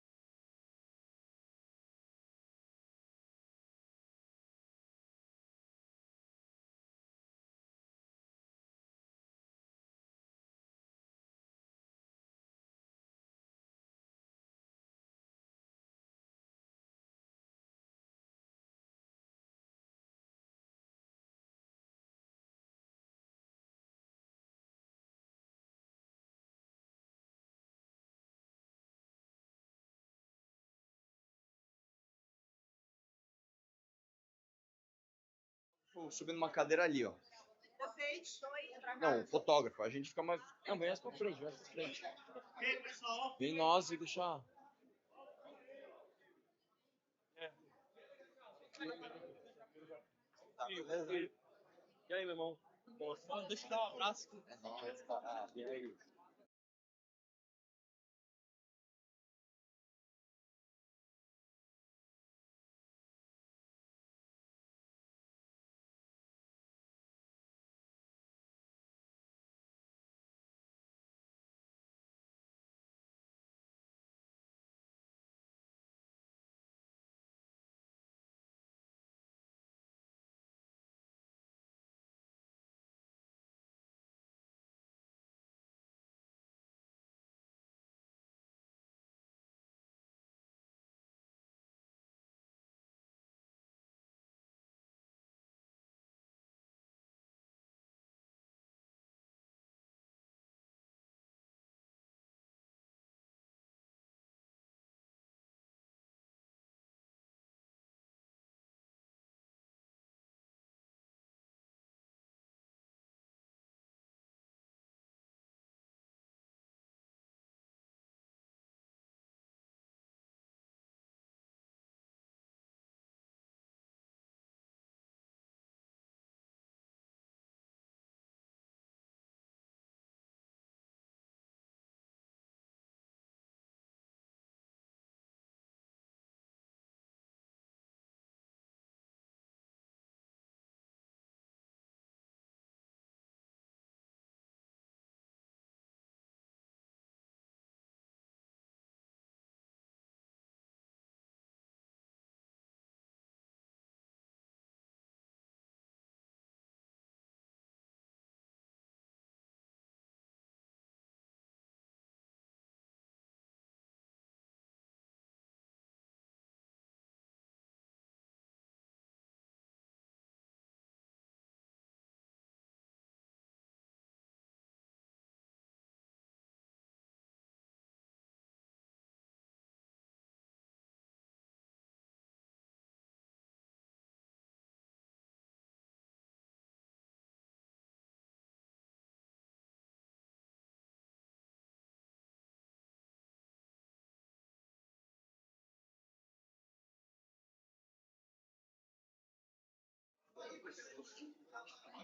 Subindo uma cadeira ali, ó. Não, fotógrafo. A gente fica mais... Não, vem mais pra frente, vem mais pra frente. Vem nós e deixar... E aí, meu irmão? Deixa eu dar um abraço. É nóis, cara. E aí?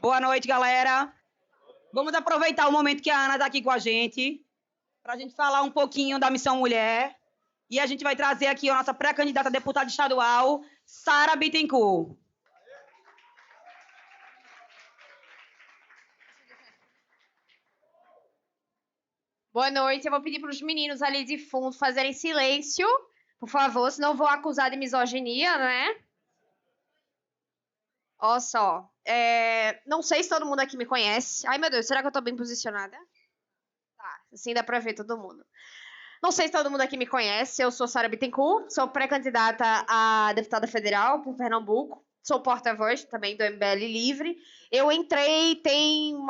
Boa noite, galera. Vamos aproveitar o momento que a Ana está aqui com a gente, para a gente falar um pouquinho da Missão Mulher. E a gente vai trazer aqui a nossa pré-candidata a deputada estadual, Sara Bittencourt. Boa noite. Eu vou pedir para os meninos ali de fundo fazerem silêncio, por favor, senão eu vou acusar de misoginia, né? Ó só. Não sei se todo mundo aqui me conhece. Ai, meu Deus, será que eu tô bem posicionada? Tá, assim dá pra ver todo mundo. Não sei se todo mundo aqui me conhece. Eu sou Sara Bittencourt, sou pré-candidata a deputada federal por Pernambuco. Sou porta-voz também do MBL Livre. Eu entrei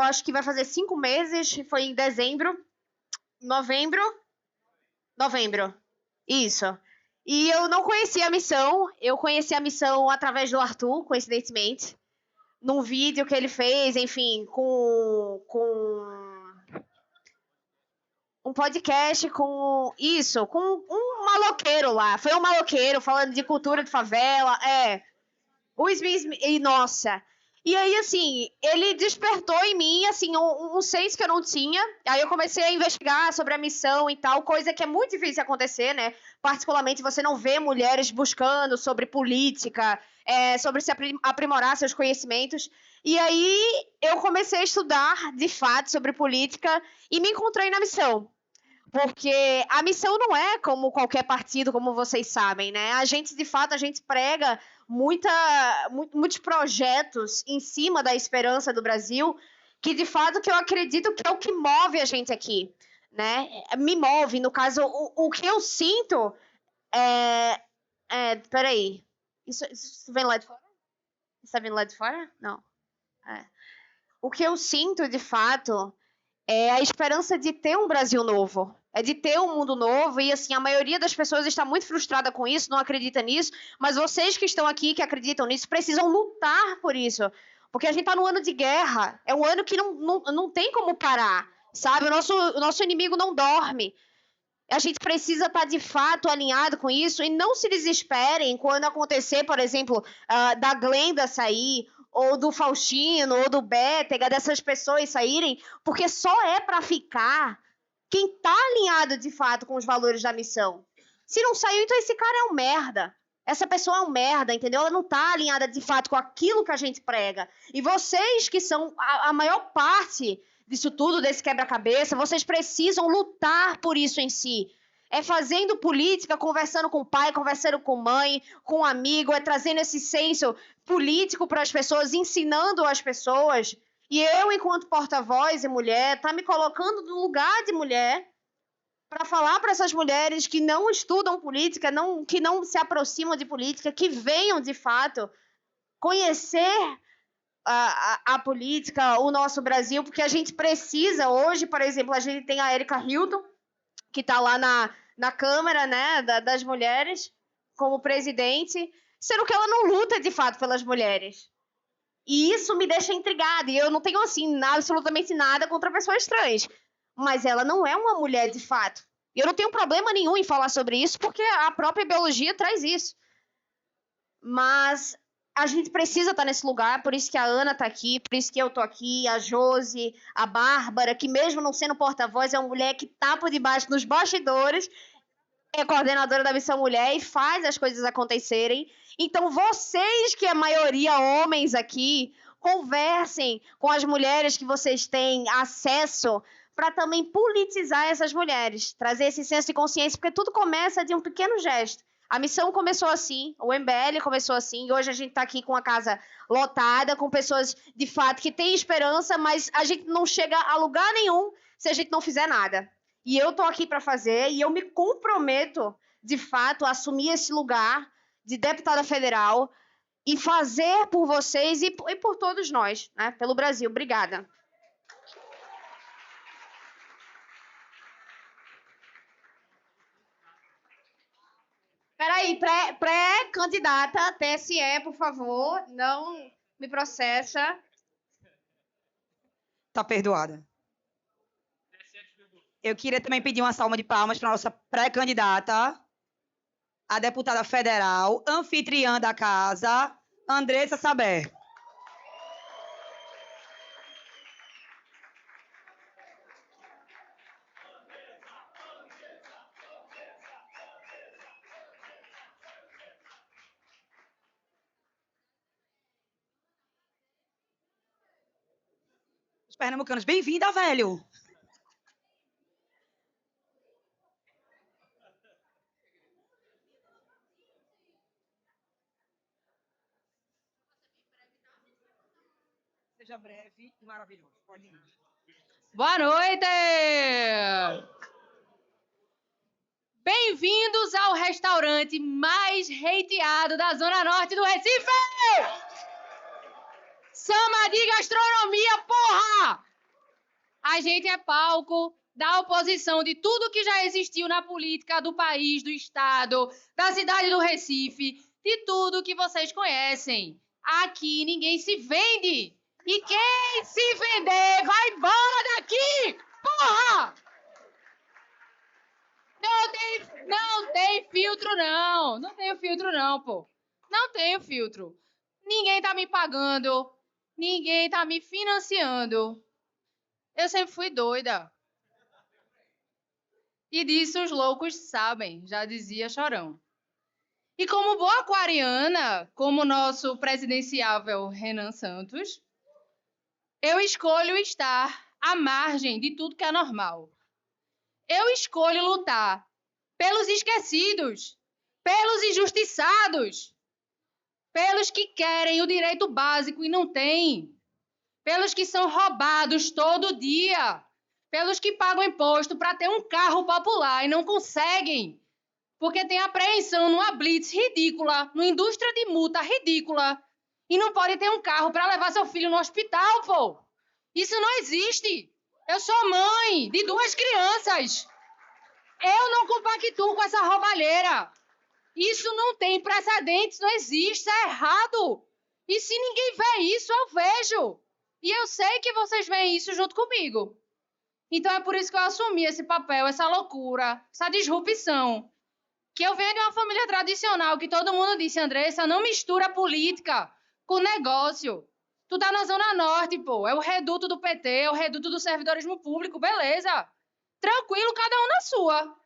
acho que vai fazer 5 meses, foi em dezembro. Novembro? Isso. E eu não conhecia a missão. Eu conheci a missão através do Arthur, coincidentemente. Num vídeo que ele fez, enfim, com um podcast com um maloqueiro lá. Foi um maloqueiro falando de cultura de favela. O Smith, e nossa. E aí, assim, ele despertou em mim, assim, um senso que eu não tinha. Aí eu comecei a investigar sobre a missão e tal, coisa que é muito difícil de acontecer, né? Particularmente, você não vê mulheres buscando sobre política, sobre se aprimorar seus conhecimentos. E aí eu comecei a estudar, de fato, sobre política e me encontrei na missão. Porque a missão não é como qualquer partido, como vocês sabem, né? A gente prega muitos projetos em cima da esperança do Brasil, que de fato que eu acredito que é o que move a gente aqui, né? Me move, no caso, o que eu sinto peraí, isso vem lá de fora? Isso tá vindo lá de fora? Não. O que eu sinto, de fato, é a esperança de ter um Brasil novo. É de ter um mundo novo e, assim, a maioria das pessoas está muito frustrada com isso, não acredita nisso, mas vocês que estão aqui, que acreditam nisso, precisam lutar por isso. Porque a gente está no ano de guerra, é um ano que não tem como parar, sabe? O nosso inimigo não dorme. A gente precisa estar, de fato, alinhado com isso e não se desesperem quando acontecer, por exemplo, da Glenda sair, ou do Faustino, ou do Bétega, dessas pessoas saírem, porque só é para ficar quem tá alinhado, de fato, com os valores da missão. Se não saiu, então esse cara é um merda. Essa pessoa é um merda, entendeu? Ela não tá alinhada, de fato, com aquilo que a gente prega. E vocês, que são a maior parte disso tudo, desse quebra-cabeça, vocês precisam lutar por isso em si. É fazendo política, conversando com o pai, conversando com mãe, com um amigo, é trazendo esse senso político para as pessoas, ensinando as pessoas. E eu, enquanto porta-voz e mulher, tá me colocando no lugar de mulher para falar para essas mulheres que não estudam política, que não se aproximam de política, que venham, de fato, conhecer a política, o nosso Brasil, porque a gente precisa, hoje, por exemplo, a gente tem a Erika Hilton, que está lá na Câmara, né, das mulheres, como presidente, sendo que ela não luta, de fato, pelas mulheres. E isso me deixa intrigada. E eu não tenho, assim, absolutamente nada contra pessoas trans. Mas ela não é uma mulher, de fato. E eu não tenho problema nenhum em falar sobre isso, porque a própria biologia traz isso. Mas a gente precisa estar nesse lugar, por isso que a Ana está aqui, por isso que eu estou aqui, a Josi, a Bárbara, que mesmo não sendo porta-voz, é uma mulher que está por debaixo nos bastidores, é coordenadora da Missão Mulher e faz as coisas acontecerem. Então, vocês, que é a maioria homens aqui, conversem com as mulheres que vocês têm acesso para também politizar essas mulheres, trazer esse senso de consciência, porque tudo começa de um pequeno gesto. A missão começou assim, o MBL começou assim, e hoje a gente está aqui com a casa lotada, com pessoas, de fato, que têm esperança, mas a gente não chega a lugar nenhum se a gente não fizer nada. E eu estou aqui para fazer, e eu me comprometo, de fato, a assumir esse lugar de deputada federal e fazer por vocês e por todos nós, né? Pelo Brasil. Obrigada. Peraí, pré-candidata, TSE, por favor, não me processa. Tá perdoada. Eu queria também pedir uma salva de palmas para a nossa pré-candidata, a deputada federal, anfitriã da casa, Andressa Saber. Os pernambucanos, bem-vinda, velho. Seja breve e maravilhoso. Pode ir. Boa noite! Bem-vindos ao restaurante mais hateado da Zona Norte do Recife! Sama de gastronomia, porra! A gente é palco da oposição de tudo que já existiu na política do país, do estado, da cidade do Recife, de tudo que vocês conhecem. Aqui ninguém se vende! E quem se vender vai embora daqui! Porra! Não tem filtro, não. Não tenho filtro, não, pô. Não tenho filtro. Ninguém tá me pagando. Ninguém tá me financiando. Eu sempre fui doida. E disso os loucos sabem, já dizia Chorão. E como boa aquariana, como o nosso presidenciável Renan Santos, eu escolho estar à margem de tudo que é normal. Eu escolho lutar pelos esquecidos, pelos injustiçados, pelos que querem o direito básico e não têm, pelos que são roubados todo dia, pelos que pagam imposto para ter um carro popular e não conseguem, porque tem apreensão numa blitz ridícula, numa indústria de multa ridícula, e não pode ter um carro para levar seu filho no hospital, pô. Isso não existe. Eu sou mãe de 2 crianças. Eu não compactuo com essa roubalheira. Isso não tem precedentes, não existe, isso é errado. E se ninguém vê isso, eu vejo. E eu sei que vocês veem isso junto comigo. Então é por isso que eu assumi esse papel, essa loucura, essa disrupção. Que eu venho de uma família tradicional, que todo mundo disse, Andressa, não mistura política com negócio. Tu tá na Zona Norte, pô. É o reduto do PT, é o reduto do servidorismo público, beleza. Tranquilo, cada um na sua.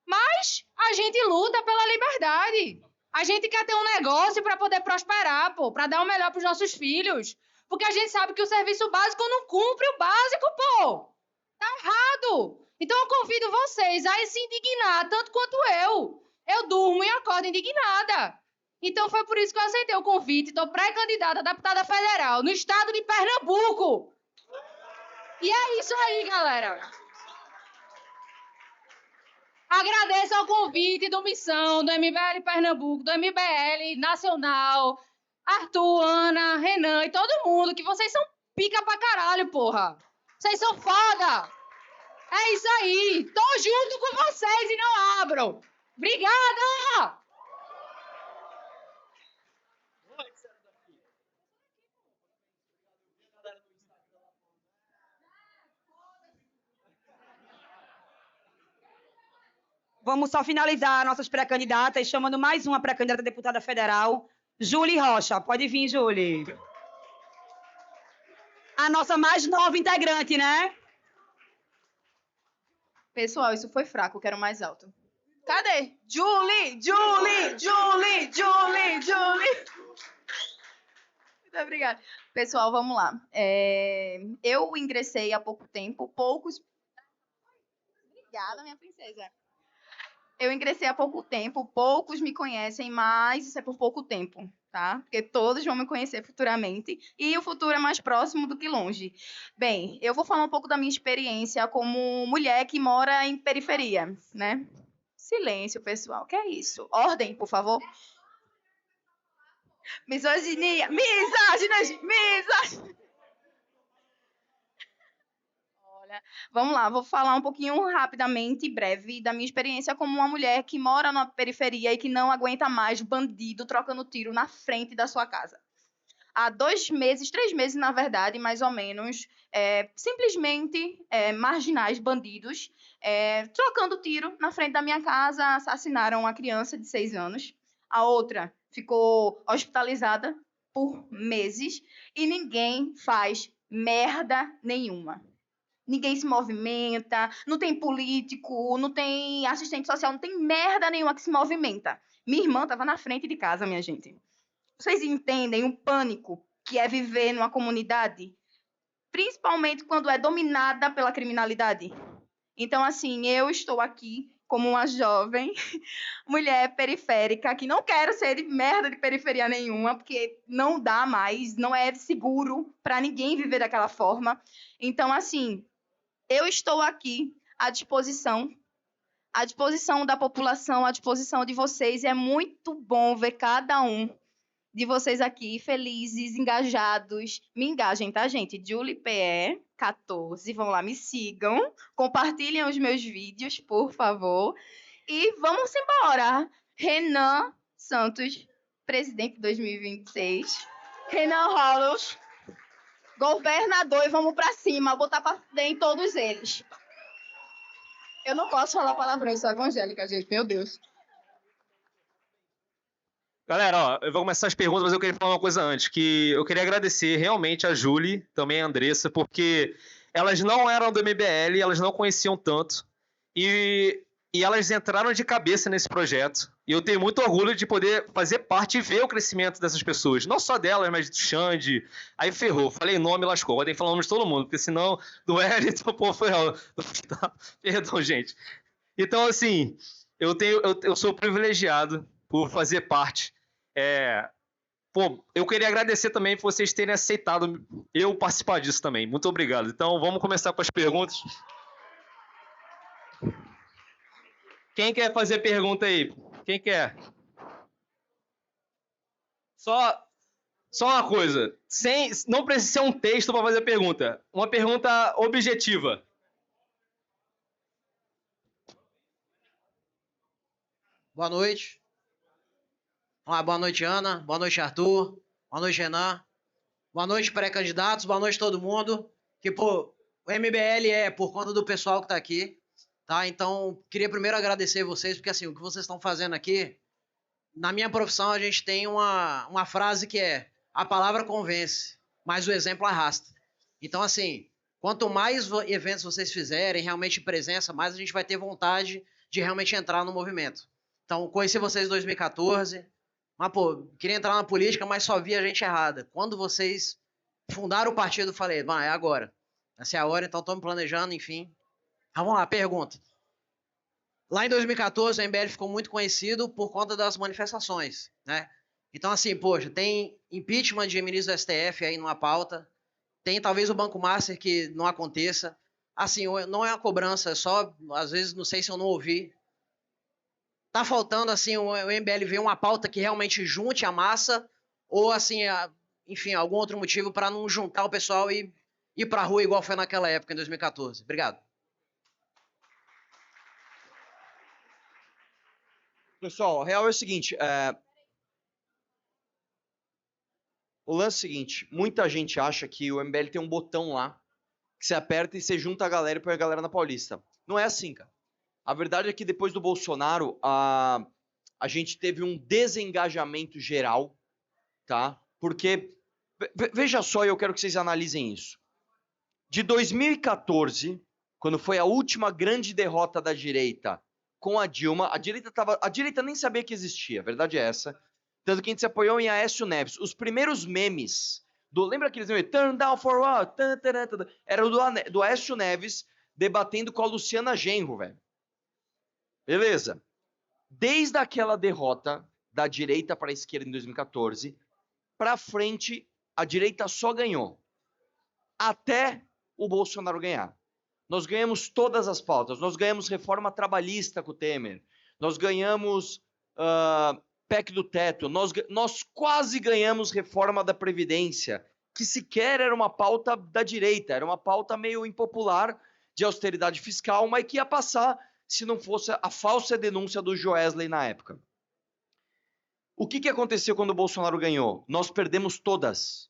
Mas a gente luta pela liberdade. A gente quer ter um negócio para poder prosperar, pô, para dar o melhor pros nossos filhos. Porque a gente sabe que o serviço básico não cumpre o básico, pô. Tá errado. Então eu convido vocês a se indignar, tanto quanto eu. Eu durmo e acordo indignada. Então foi por isso que eu aceitei o convite. Estou pré-candidata a deputada federal no estado de Pernambuco. E é isso aí, galera. Agradeço ao convite do Missão, do MBL Pernambuco, do MBL Nacional, Arthur, Ana, Renan e todo mundo, que vocês são pica pra caralho, porra. Vocês são foda. É isso aí. Tô junto com vocês e não abram. Obrigada! Vamos só finalizar nossas pré-candidatas, chamando mais uma pré-candidata a deputada federal, Júlia Rocha. Pode vir, Júlia. A nossa mais nova integrante, né? Pessoal, isso foi fraco, eu quero mais alto. Cadê? Julie! Julie! Julie! Julie! Julie! Muito obrigada. Pessoal, vamos lá. Eu ingressei há pouco tempo, Obrigada, minha princesa. Eu ingressei há pouco tempo, poucos me conhecem, mas isso é por pouco tempo, tá? Porque todos vão me conhecer futuramente e o futuro é mais próximo do que longe. Bem, eu vou falar um pouco da minha experiência como mulher que mora em periferia, né? Silêncio, pessoal. Que é isso? Ordem, por favor. Misoginia. Misoginia. Olha, vamos lá, vou falar um pouquinho rapidamente e breve da minha experiência como uma mulher que mora na periferia e que não aguenta mais bandido trocando tiro na frente da sua casa. Há 2 meses, 3 meses, na verdade, mais ou menos, simplesmente marginais, bandidos, trocando tiro na frente da minha casa, assassinaram uma criança de 6 anos. A outra ficou hospitalizada por meses e ninguém faz merda nenhuma. Ninguém se movimenta, não tem político, não tem assistente social, não tem merda nenhuma que se movimenta. Minha irmã estava na frente de casa, minha gente. Vocês entendem o pânico que é viver numa comunidade? principalmente quando é dominada pela criminalidade. Então, assim, eu estou aqui como uma jovem mulher periférica que não quero ser de merda de periferia nenhuma, porque não dá mais, não é seguro para ninguém viver daquela forma. Então, assim, eu estou aqui à disposição da população, à disposição de vocês. E é muito bom ver cada um de vocês aqui felizes, engajados. Me engajem, tá, gente? JuliePE 14, vão lá, me sigam, compartilhem os meus vídeos, por favor. E vamos embora. Renan Santos, presidente 2026. Renan Hollos, governador, e vamos pra cima, botar pra dentro todos eles. Eu não posso falar palavrão, eu sou evangélica, gente, meu Deus. Galera, ó, eu vou começar as perguntas, mas eu queria falar uma coisa antes, que eu queria agradecer realmente a Julie, também a Andressa, porque elas não eram do MBL, elas não conheciam tanto, e elas entraram de cabeça nesse projeto, e eu tenho muito orgulho de poder fazer parte e ver o crescimento dessas pessoas, não só delas, mas do Xande, aí ferrou, falei nome, lascou, podem falar nome de todo mundo, porque senão do Wellington, pô, foi... Perdão, gente. Então, assim, eu sou privilegiado por fazer parte. Eu queria agradecer também por vocês terem aceitado eu participar disso também. Muito obrigado. Então, vamos começar com as perguntas. Quem quer fazer pergunta aí? Quem quer? Só uma coisa. Não precisa ser um texto para fazer pergunta. Uma pergunta objetiva. Boa noite. Boa noite, Ana. Boa noite, Arthur. Boa noite, Renan. Boa noite, pré-candidatos. Boa noite, todo mundo. O MBL é por conta do pessoal que está aqui, tá? Então, queria primeiro agradecer vocês, porque assim, o que vocês estão fazendo aqui, na minha profissão, a gente tem uma frase que é: a palavra convence, mas o exemplo arrasta. Então, assim, quanto mais eventos vocês fizerem, realmente presença, mais a gente vai ter vontade de realmente entrar no movimento. Então, conheci vocês em 2014... Mas, queria entrar na política, mas só via gente errada. Quando vocês fundaram o partido, eu falei, é agora. Essa é a hora, então estou me planejando, enfim. Vamos lá, pergunta. Lá em 2014, o MBL ficou muito conhecido por conta das manifestações, né? Então, assim, tem impeachment de ministro do STF aí numa pauta. Tem talvez o Banco Master que não aconteça. Assim, não é uma cobrança, é só, às vezes, não sei se eu não ouvi. Tá faltando, assim, o MBL ver uma pauta que realmente junte a massa, ou, assim, enfim, algum outro motivo para não juntar o pessoal e ir pra rua igual foi naquela época, em 2014. Obrigado. Pessoal, a real é o seguinte, o lance é o seguinte, muita gente acha que o MBL tem um botão lá, que você aperta e você junta a galera e põe a galera na Paulista. Não é assim, cara. A verdade é que depois do Bolsonaro, a gente teve um desengajamento geral, tá? Porque, veja só, eu quero que vocês analisem isso. De 2014, quando foi a última grande derrota da direita com a Dilma, a direita nem sabia que existia, a verdade é essa. Tanto que a gente se apoiou em Aécio Neves. Os primeiros memes, lembra aqueles memes? Turn down for what? Era do Aécio Neves debatendo com a Luciana Genro, velho. Beleza. Desde aquela derrota da direita para a esquerda em 2014, para frente, a direita só ganhou. Até o Bolsonaro ganhar. Nós ganhamos todas as pautas. Nós ganhamos reforma trabalhista com o Temer. Nós ganhamos PEC do teto. Nós quase ganhamos reforma da Previdência, que sequer era uma pauta da direita. Era uma pauta meio impopular de austeridade fiscal, mas que ia passar se não fosse a falsa denúncia do Joesley na época. O que aconteceu quando o Bolsonaro ganhou? Nós perdemos todas.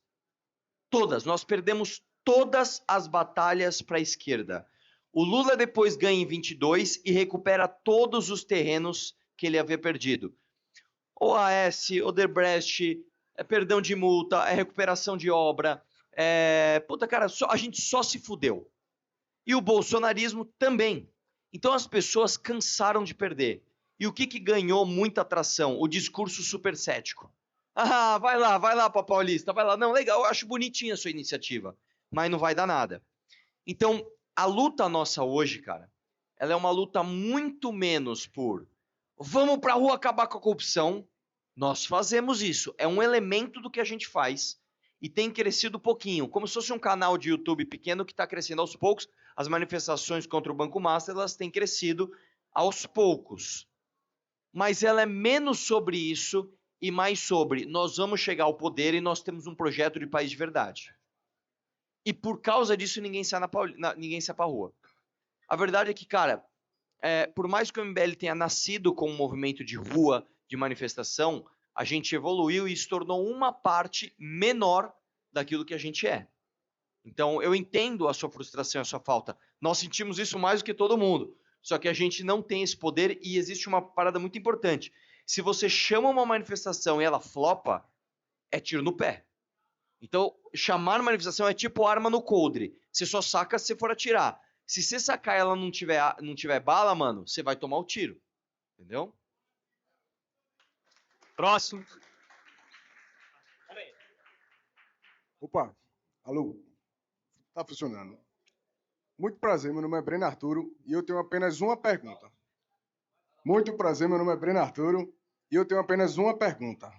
Todas. Nós perdemos todas as batalhas para a esquerda. O Lula depois ganha em 22 e recupera todos os terrenos que ele havia perdido. OAS, Odebrecht, perdão de multa, recuperação de obra. A gente só se fudeu. E o bolsonarismo também. Então as pessoas cansaram de perder. E o que ganhou muita atração? O discurso super cético. Vai lá, pra Paulista, vai lá. Não, legal, eu acho bonitinha a sua iniciativa. mas não vai dar nada. Então, a luta nossa hoje, cara, ela é uma luta muito menos por vamos pra rua acabar com a corrupção. Nós fazemos isso. É um elemento do que a gente faz e tem crescido pouquinho. Como se fosse um canal de YouTube pequeno que está crescendo aos poucos. As manifestações contra o Banco Master, elas têm crescido aos poucos. Mas ela é menos sobre isso e mais sobre nós vamos chegar ao poder e nós temos um projeto de país de verdade. E por causa disso ninguém sai pra rua. A verdade é que, cara, por mais que o MBL tenha nascido com um movimento de rua, de manifestação, a gente evoluiu e se tornou uma parte menor daquilo que a gente é. Então, eu entendo a sua frustração, a sua falta. Nós sentimos isso mais do que todo mundo. Só que a gente não tem esse poder e existe uma parada muito importante. Se você chama uma manifestação e ela flopa, é tiro no pé. Então, chamar manifestação é tipo arma no coldre. Você só saca se você for atirar. Se você sacar e ela não tiver bala, mano, você vai tomar o tiro. Entendeu? Próximo. Opa, alô? Tá funcionando. Muito prazer, meu nome é Breno Arturo e eu tenho apenas uma pergunta. Muito prazer, meu nome é Breno Arturo e eu tenho apenas uma pergunta.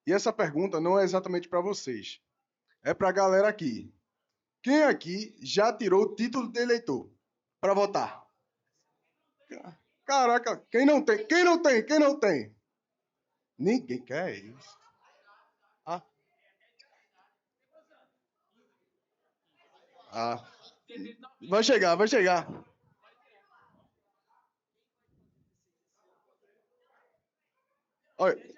E essa pergunta não é exatamente para vocês. É para a galera aqui. Quem aqui já tirou o título de eleitor para votar? Caraca, quem não tem? Quem não tem? Quem não tem? Ninguém quer isso. Vai chegar, vai chegar. Olha.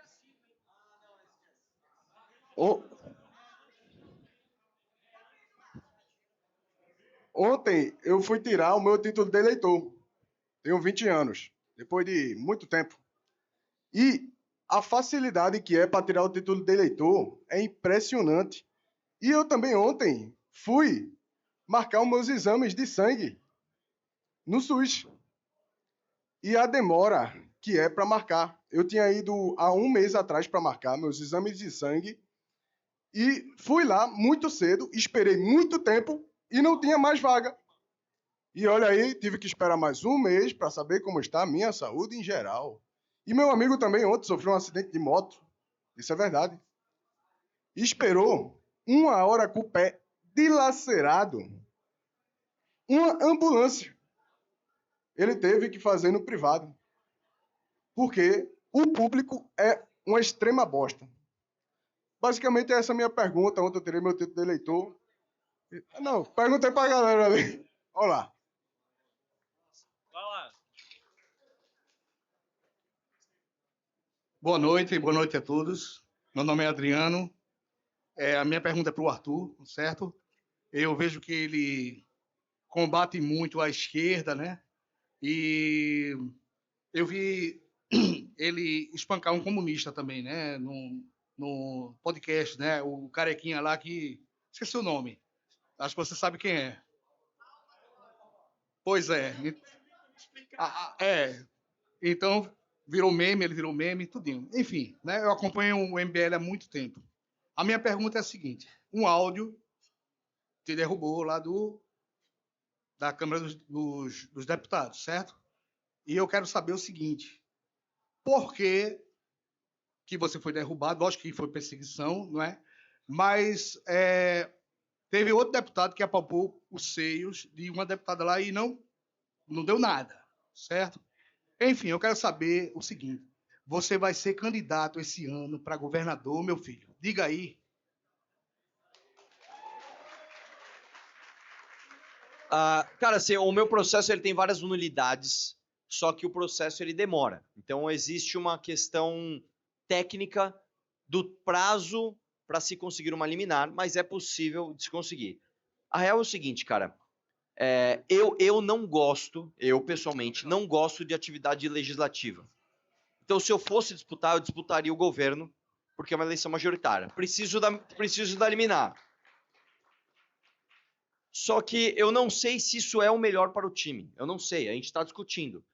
Ontem eu fui tirar o meu título de eleitor. Tenho 20 anos, depois de muito tempo. E a facilidade que é para tirar o título de eleitor é impressionante. E eu também ontem fui marcar os meus exames de sangue no SUS. E a demora que é para marcar. Eu tinha ido há um mês atrás para marcar meus exames de sangue e fui lá muito cedo, esperei muito tempo e não tinha mais vaga. E olha aí, tive que esperar mais um mês para saber como está a minha saúde em geral. E meu amigo também ontem sofreu um acidente de moto. Isso é verdade. E esperou 1 hora com o pé dilacerado. Uma ambulância. Ele teve que fazer no privado. Porque o público é uma extrema bosta. Basicamente, essa é a minha pergunta. Ontem eu tirei meu título de eleitor. Não, perguntei para a galera ali. Olha lá. Vai lá. Boa noite a todos. Meu nome é Adriano. A minha pergunta é para o Arthur, certo? Eu vejo que ele combate muito a esquerda, né? E eu vi ele espancar um comunista também, né? No podcast, né? O carequinha lá que... Esqueci o nome. Acho que você sabe quem é. Pois é. Então, ele virou meme, tudinho. Enfim, né? Eu acompanho o MBL há muito tempo. A minha pergunta é a seguinte. Um áudio te derrubou lá da Câmara dos Deputados, certo? E eu quero saber o seguinte. Por que você foi derrubado? Lógico que foi perseguição, não é? Mas teve outro deputado que apalpou os seios de uma deputada lá e não deu nada, certo? Enfim, eu quero saber o seguinte. Você vai ser candidato esse ano para governador, meu filho? Diga aí. Cara, assim, o meu processo ele tem várias nulidades, só que o processo ele demora. Então, existe uma questão técnica do prazo para se conseguir uma liminar, mas é possível de se conseguir. A real é o seguinte, cara. Eu não gosto, eu pessoalmente, não gosto de atividade legislativa. Então, se eu fosse disputar, eu disputaria o governo, porque é uma eleição majoritária. Preciso da liminar. Só que eu não sei se isso é o melhor para o time. Eu não sei, a gente está discutindo.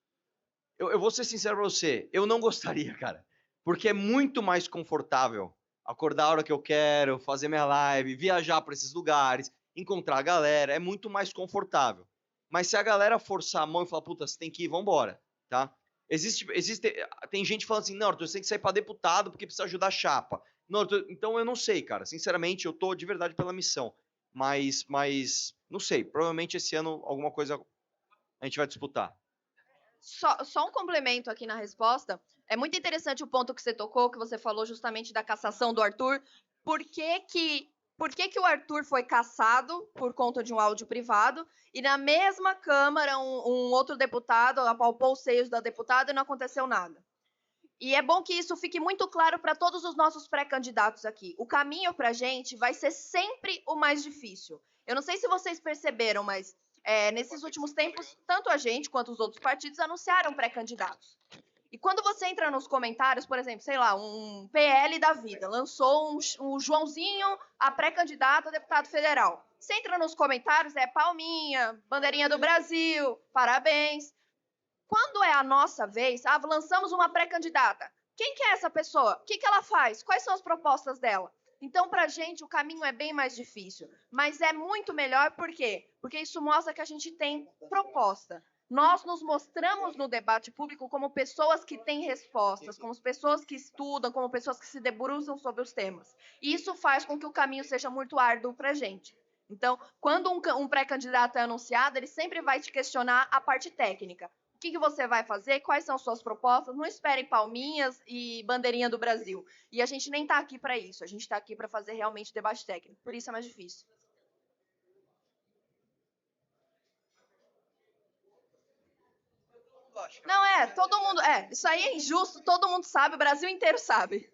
Eu vou ser sincero para você, eu não gostaria, cara. Porque é muito mais confortável acordar a hora que eu quero, fazer minha live, viajar para esses lugares. encontrar a galera, é muito mais confortável. Mas se a galera forçar a mão e falar, puta, você tem que ir, vambora, tá? Tem gente falando assim, não, Arthur, você tem que sair para deputado porque precisa ajudar a chapa. Não, Arthur, então eu não sei, cara. Sinceramente, eu tô de verdade pela missão. Mas não sei. Provavelmente esse ano alguma coisa a gente vai disputar. Só um complemento aqui na resposta. É muito interessante o ponto que você tocou, que você falou justamente da cassação do Arthur. Por que o Arthur foi cassado por conta de um áudio privado e na mesma Câmara um outro deputado apalpou os seios da deputada e não aconteceu nada? E é bom que isso fique muito claro para todos os nossos pré-candidatos aqui. O caminho para a gente vai ser sempre o mais difícil. Eu não sei se vocês perceberam, mas nesses últimos tempos, tanto a gente quanto os outros partidos anunciaram pré-candidatos. E quando você entra nos comentários, por exemplo, sei lá, um PL da vida lançou um Joãozinho a pré-candidato a deputado federal. Você entra nos comentários, palminha, bandeirinha do Brasil, parabéns. Quando é a nossa vez, lançamos uma pré-candidata. Quem que é essa pessoa? O que ela faz? Quais são as propostas dela? Então, para a gente, o caminho é bem mais difícil. Mas é muito melhor, por quê? Porque isso mostra que a gente tem proposta. Nós nos mostramos no debate público como pessoas que têm respostas, como pessoas que estudam, como pessoas que se debruçam sobre os temas. E isso faz com que o caminho seja muito árduo para a gente. Então, quando um pré-candidato é anunciado, ele sempre vai te questionar a parte técnica. O que você vai fazer? Quais são suas propostas? Não esperem palminhas e bandeirinha do Brasil. E a gente nem está aqui para isso. A gente está aqui para fazer realmente debate técnico. Por isso é mais difícil. Não, todo mundo... isso aí é injusto, todo mundo sabe, o Brasil inteiro sabe.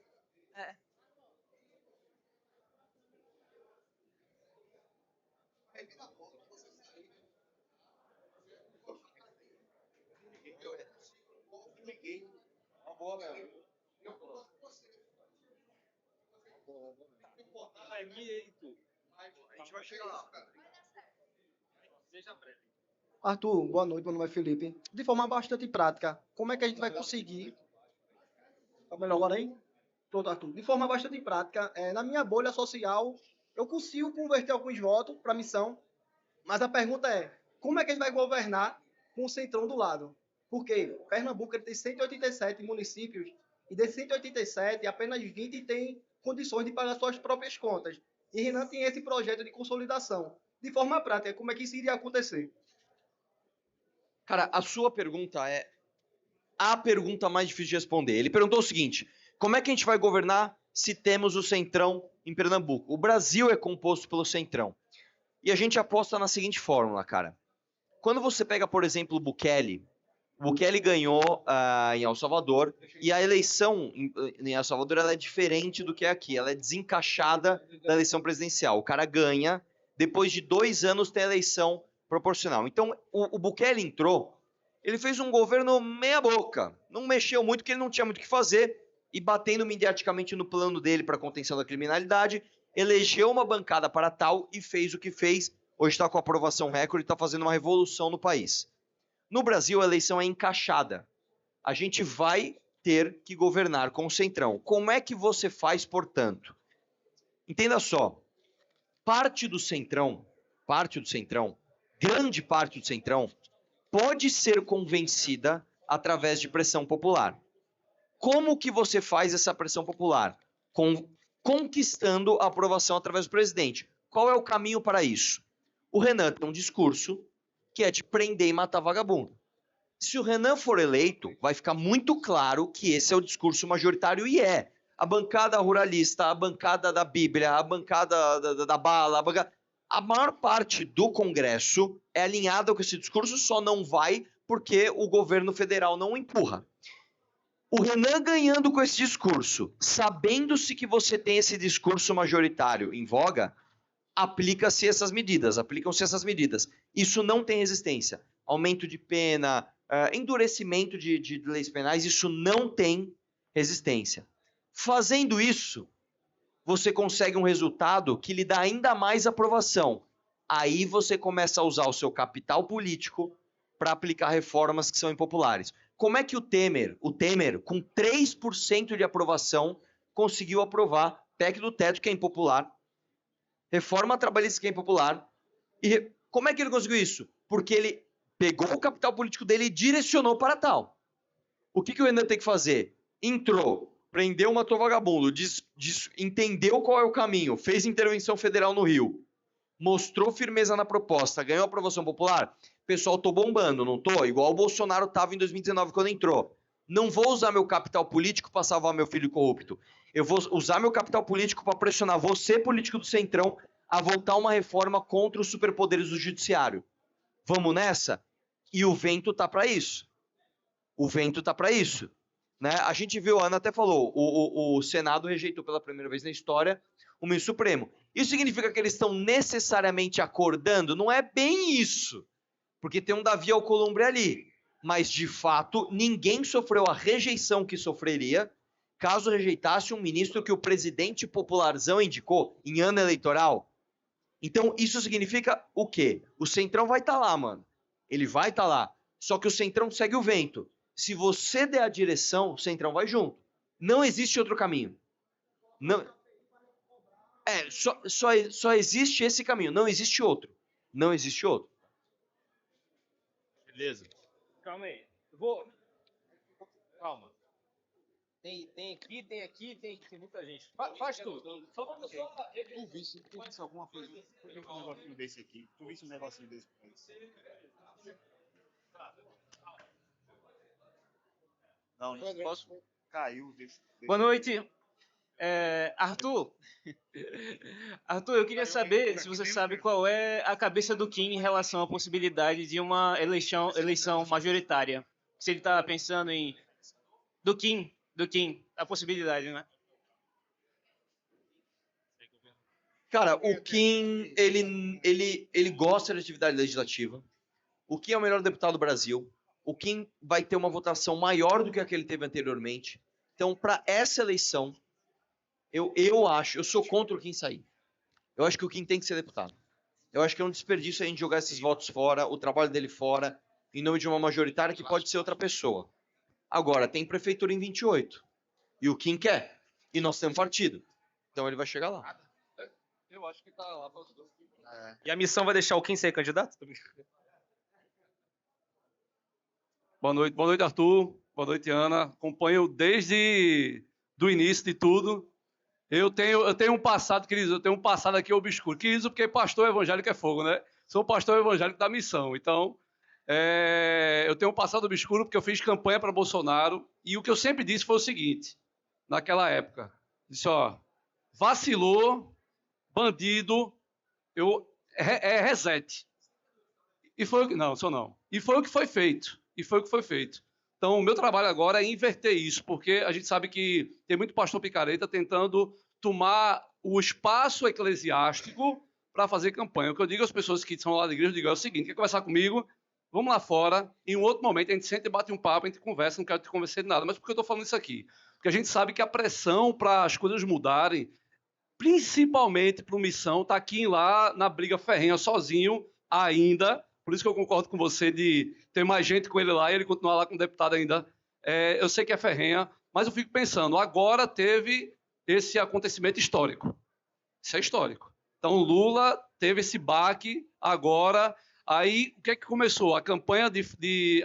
Arthur, boa noite, meu nome é Felipe. De forma bastante prática, como é que a gente vai conseguir... Tá melhor agora aí? Pronto, Arthur. De forma bastante prática, na minha bolha social, eu consigo converter alguns votos para a missão, mas a pergunta é, como é que a gente vai governar com o Centrão do lado? Porque Pernambuco ele tem 187 municípios, e desses 187, apenas 20 têm condições de pagar suas próprias contas. E Renan tem esse projeto de consolidação. De forma prática, como é que isso iria acontecer? Cara, a sua pergunta é a pergunta mais difícil de responder. Ele perguntou o seguinte, como é que a gente vai governar se temos o Centrão em Pernambuco? O Brasil é composto pelo Centrão. E a gente aposta na seguinte fórmula, cara. Quando você pega, por exemplo, o Bukele ganhou em El Salvador, e a eleição em El Salvador ela é diferente do que é aqui, ela é desencaixada da eleição presidencial. O cara ganha, depois de 2 anos tem a eleição proporcional. Então, o Bukele entrou, ele fez um governo meia boca, não mexeu muito, porque ele não tinha muito o que fazer, e batendo mediaticamente no plano dele para contenção da criminalidade, elegeu uma bancada para tal e fez o que fez, hoje está com aprovação recorde e está fazendo uma revolução no país. No Brasil, a eleição é encaixada. A gente vai ter que governar com o Centrão. Como é que você faz, portanto? Entenda só, grande parte do Centrão, pode ser convencida através de pressão popular. Como que você faz essa pressão popular? Conquistando a aprovação através do presidente. Qual é o caminho para isso? O Renan tem um discurso que é de prender e matar vagabundo. Se o Renan for eleito, vai ficar muito claro que esse é o discurso majoritário e é. A bancada ruralista, a bancada da Bíblia, a bancada da bala, a maior parte do Congresso é alinhada com esse discurso, só não vai porque o governo federal não empurra. O Renan ganhando com esse discurso, sabendo-se que você tem esse discurso majoritário em voga, aplicam-se essas medidas. Isso não tem resistência. Aumento de pena, endurecimento de leis penais, isso não tem resistência. Fazendo isso, você consegue um resultado que lhe dá ainda mais aprovação. Aí você começa a usar o seu capital político para aplicar reformas que são impopulares. Como é que o Temer, com 3% de aprovação, conseguiu aprovar PEC do teto, que é impopular, reforma trabalhista, que é impopular, E como é que ele conseguiu isso? Porque ele pegou o capital político dele e direcionou para tal. O que o Renan tem que fazer? Entrou, prendeu, matou vagabundo, entendeu qual é o caminho, fez intervenção federal no Rio, mostrou firmeza na proposta, ganhou a aprovação popular. Pessoal, tô bombando, não tô? Igual o Bolsonaro tava em 2019 quando entrou. Não vou usar meu capital político para salvar meu filho corrupto. Eu vou usar meu capital político para pressionar você, político do Centrão, a votar uma reforma contra os superpoderes do judiciário. Vamos nessa? E o vento tá para isso. O vento tá para isso. Né? A gente viu, a Ana até falou, o Senado rejeitou pela primeira vez na história o ministro Supremo. Isso significa que eles estão necessariamente acordando? Não é bem isso. Porque tem um Davi Alcolumbre ali. Mas, de fato, ninguém sofreu a rejeição que sofreria caso rejeitasse um ministro que o presidente popularzão indicou em ano eleitoral. Então, isso significa o quê? O Centrão vai estar lá, mano. Ele vai estar lá. Só que o Centrão segue o vento. Se você der a direção, o Centrão vai junto. Não existe outro caminho. Não... só existe esse caminho. Não existe outro. Não existe outro. Beleza. Calma aí. Calma. Tem aqui, tem muita gente. Faz tudo. Tu visse alguma coisa? Tu visse um negocinho desse aqui? Tu visse um negocinho desse? Não posso. Caiu. Boa noite. Arthur. Arthur, eu queria saber se você sabe qual é a cabeça do Kim em relação à possibilidade de uma eleição majoritária. Se ele está pensando em... Do Kim, a possibilidade, né? Cara, o Kim, ele gosta de atividade legislativa. O Kim é o melhor deputado do Brasil. O Kim vai ter uma votação maior do que a que ele teve anteriormente. Então, para essa eleição, eu sou contra o Kim sair. Eu acho que o Kim tem que ser deputado. Eu acho que é um desperdício a gente jogar esses votos fora, o trabalho dele fora, em nome de uma majoritária que pode ser outra pessoa. Agora, tem prefeitura em 28. E o Kim quer. E nós temos partido. Então ele vai chegar lá. Eu acho que tá lá para os dois. E a missão vai deixar o Kim ser candidato? Boa noite, Arthur. Boa noite, Ana. Acompanho desde do início de tudo. Eu tenho um passado, queridos, eu tenho um passado aqui obscuro. Queridos, porque pastor evangélico é fogo, né? Sou pastor evangélico da missão. Então, eu tenho um passado obscuro porque eu fiz campanha para Bolsonaro. E o que eu sempre disse foi o seguinte, naquela época. Disse, ó, vacilou, bandido, reset. E foi o que... Não, sou não. E foi o que foi feito. Então, o meu trabalho agora é inverter isso, porque a gente sabe que tem muito pastor picareta tentando tomar o espaço eclesiástico para fazer campanha. O que eu digo às pessoas que são lá da igreja, eu digo é o seguinte, quer conversar comigo? Vamos lá fora, em um outro momento a gente senta e bate um papo, a gente conversa, não quero te convencer de nada. Mas por que eu estou falando isso aqui? Porque a gente sabe que a pressão para as coisas mudarem, principalmente para o Missão, está aqui lá na briga ferrenha, sozinho ainda. Por isso que eu concordo com você de ter mais gente com ele lá e ele continuar lá como deputado ainda. Eu sei que é ferrenha, mas eu fico pensando, agora teve esse acontecimento histórico. Isso é histórico. Então, Lula teve esse baque agora. Aí, o que é que começou? A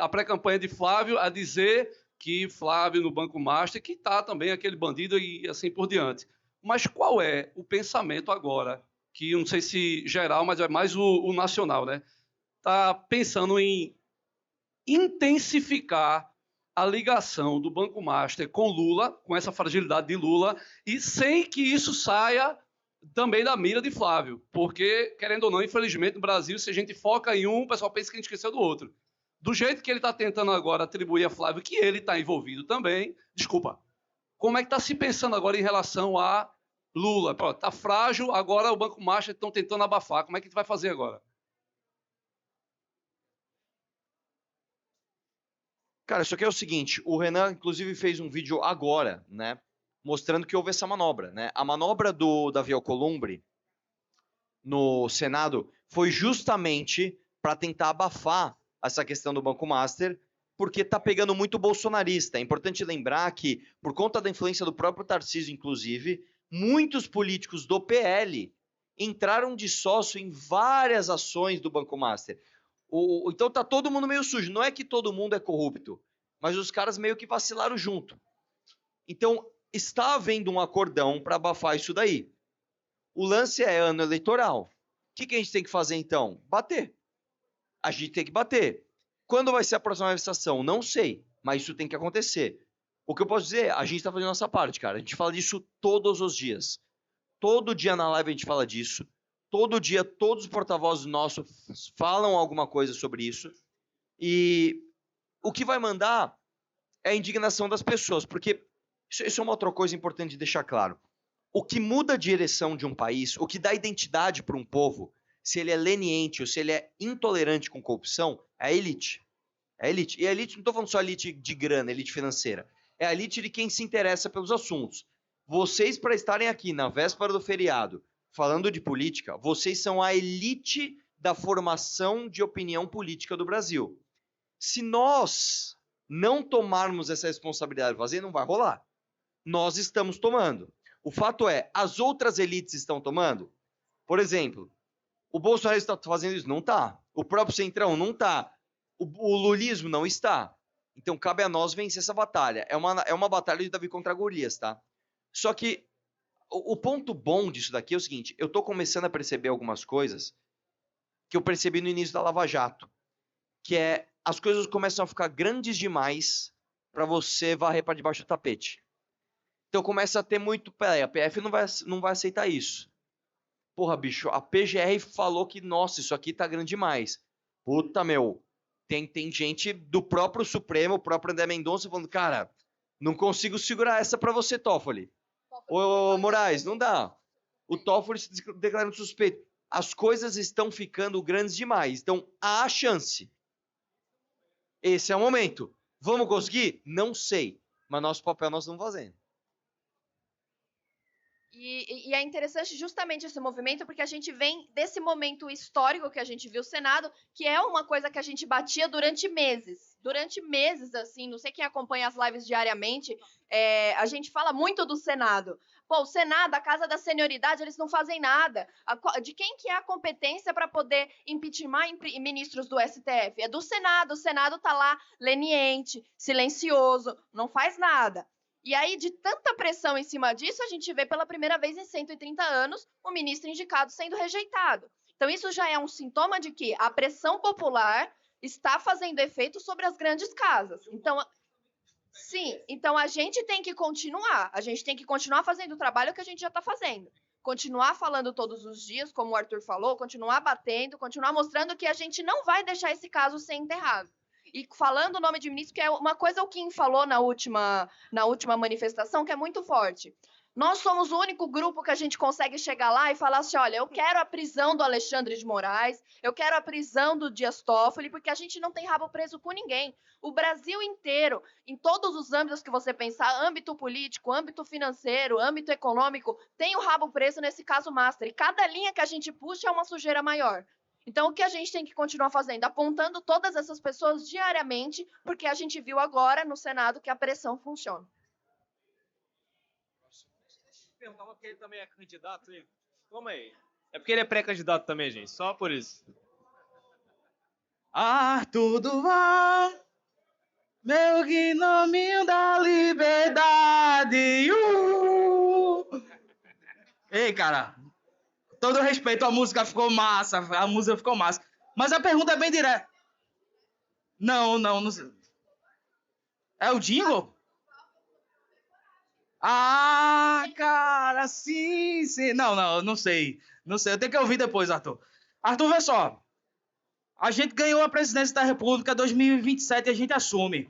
pré-campanha de Flávio a dizer que Flávio no Banco Master, que está também aquele bandido e assim por diante. Mas qual é o pensamento agora? Que eu não sei se geral, mas é mais o nacional, né? Está pensando em intensificar a ligação do Banco Master com Lula, com essa fragilidade de Lula, e sem que isso saia também da mira de Flávio. Porque, querendo ou não, infelizmente, no Brasil, se a gente foca em um, o pessoal pensa que a gente esqueceu do outro. Do jeito que ele está tentando agora atribuir a Flávio, que ele está envolvido também, desculpa, como é que está se pensando agora em relação a Lula? Está frágil, agora o Banco Master estão tentando abafar. Como é que a gente vai fazer agora? Cara, isso aqui é o seguinte, o Renan, inclusive, fez um vídeo agora, né, mostrando que houve essa manobra, né? A manobra do Davi Alcolumbre no Senado foi justamente para tentar abafar essa questão do Banco Master, porque está pegando muito bolsonarista. É importante lembrar que, por conta da influência do próprio Tarcísio, inclusive, muitos políticos do PL entraram de sócio em várias ações do Banco Master. Então tá todo mundo meio sujo. Não é que todo mundo é corrupto, mas os caras meio que vacilaram junto. Então, está havendo um acordão para abafar isso daí. O lance é ano eleitoral. O que a gente tem que fazer, então? Bater. A gente tem que bater. Quando vai ser a próxima manifestação? Não sei, mas isso tem que acontecer. O que eu posso dizer? A gente está fazendo a nossa parte, cara. A gente fala disso todos os dias. Todo dia na live a gente fala disso. Todo dia, todos os porta-vozes nossos falam alguma coisa sobre isso. E o que vai mandar é a indignação das pessoas, porque isso é uma outra coisa importante de deixar claro. O que muda a direção de um país, o que dá identidade para um povo, se ele é leniente ou se ele é intolerante com corrupção, é a elite. É a elite. E a elite, não estou falando só a elite de grana, elite financeira. É a elite de quem se interessa pelos assuntos. Vocês, para estarem aqui na véspera do feriado, falando de política, vocês são a elite da formação de opinião política do Brasil. Se nós não tomarmos essa responsabilidade de fazer, não vai rolar. Nós estamos tomando. O fato é, as outras elites estão tomando? Por exemplo, o Bolsonaro está fazendo isso? Não está. O próprio Centrão? Não está. O lulismo? Não está. Então, cabe a nós vencer essa batalha. É uma batalha de Davi contra Golias, tá? Só que o ponto bom disso daqui é o seguinte, eu estou começando a perceber algumas coisas que eu percebi no início da Lava Jato, que é as coisas começam a ficar grandes demais para você varrer para debaixo do tapete. Então começa a ter muito... Peraí, a PF não vai aceitar isso. Porra, bicho, a PGR falou que, nossa, isso aqui tá grande demais. Puta, meu, tem gente do próprio Supremo, o próprio André Mendonça, falando, cara, não consigo segurar essa para você, Toffoli. Ô, Moraes, não dá. O Toffoli se declarando suspeito. As coisas estão ficando grandes demais. Então, há chance. Esse é o momento. Vamos conseguir? Não sei. Mas nosso papel nós estamos fazendo. E é interessante justamente esse movimento, porque a gente vem desse momento histórico que a gente viu o Senado, que é uma coisa que a gente batia durante meses. Durante meses, assim, não sei quem acompanha as lives diariamente, a gente fala muito do Senado. Pô, o Senado, a Casa da Senioridade, eles não fazem nada. De quem que é a competência para poder impeachment ministros do STF? É do Senado. O Senado tá lá leniente, silencioso, não faz nada. E aí, de tanta pressão em cima disso, a gente vê pela primeira vez em 130 anos o ministro indicado sendo rejeitado. Então, isso já é um sintoma de que a pressão popular está fazendo efeito sobre as grandes casas. Então, sim, então a gente tem que continuar. A gente tem que continuar fazendo o trabalho que a gente já está fazendo. Continuar falando todos os dias, como o Arthur falou, continuar batendo, continuar mostrando que a gente não vai deixar esse caso ser enterrado. E falando o nome de ministro, que é uma coisa o Kim falou na última manifestação, que é muito forte. Nós somos o único grupo que a gente consegue chegar lá e falar assim, olha, eu quero a prisão do Alexandre de Moraes, eu quero a prisão do Dias Toffoli, porque a gente não tem rabo preso com ninguém. O Brasil inteiro, em todos os âmbitos que você pensar, âmbito político, âmbito financeiro, âmbito econômico, tem o rabo preso nesse caso Master. E cada linha que a gente puxa é uma sujeira maior. Então, o que a gente tem que continuar fazendo? Apontando todas essas pessoas diariamente, porque a gente viu agora no Senado que a pressão funciona. Perguntava porque ele também é candidato. Calma aí. É porque ele é pré-candidato também, gente. Só por isso. Arthur Duval, meu gnominho da liberdade. Ei, cara. Todo respeito, a música ficou massa. Mas a pergunta é bem direta. Não sei. É o jingle? Ah, cara, sim. Não sei. Eu tenho que ouvir depois, Arthur. Arthur, vê só. A gente ganhou a presidência da República 2027 e a gente assume.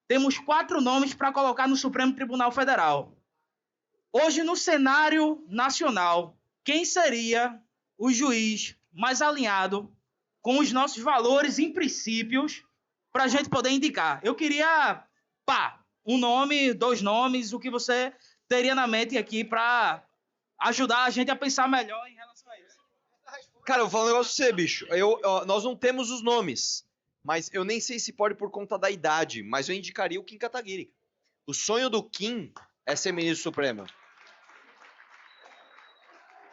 Temos 4 nomes para colocar no Supremo Tribunal Federal. Hoje, no cenário nacional, quem seria o juiz mais alinhado com os nossos valores e princípios para a gente poder indicar? Eu queria, um nome, 2 nomes, o que você teria na mente aqui para ajudar a gente a pensar melhor em relação a isso. Cara, eu vou falar um negócio pra você, bicho. Nós não temos os nomes, mas eu nem sei se pode por conta da idade, mas eu indicaria o Kim Kataguiri. O sonho do Kim é ser ministro supremo.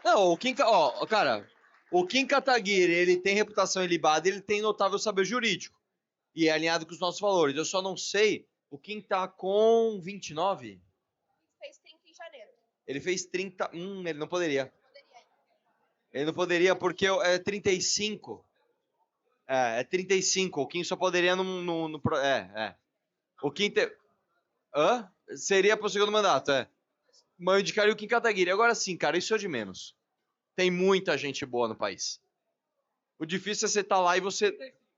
Não, o Kim... Ó, cara, o Kim Kataguiri, ele tem reputação ilibada, ele tem notável saber jurídico. E é alinhado com os nossos valores. Eu só não sei, o Kim tá com 29? Fez 30 em janeiro. Ele fez 30... ele não poderia. Ele não poderia porque é 35. É 35. O Kim só poderia no O Kim... Seria pro segundo mandato, Mas eu indicaria o Kim Kataguiri. Agora sim, cara, isso é de menos. Tem muita gente boa no país. O difícil é você estar lá e você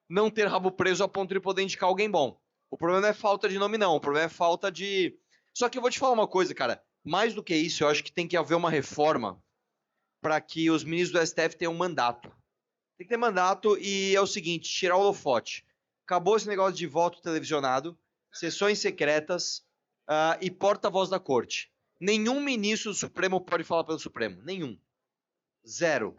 não ter rabo preso a ponto de poder indicar alguém bom. O problema não é falta de nome, não. O problema é falta de... Só que eu vou te falar uma coisa, cara. Mais do que isso, eu acho que tem que haver uma reforma para que os ministros do STF tenham mandato. Tem que ter mandato e é o seguinte, tirar o holofote. Acabou esse negócio de voto televisionado, sessões secretas e porta-voz da corte. Nenhum ministro do Supremo pode falar pelo Supremo. Nenhum. Zero.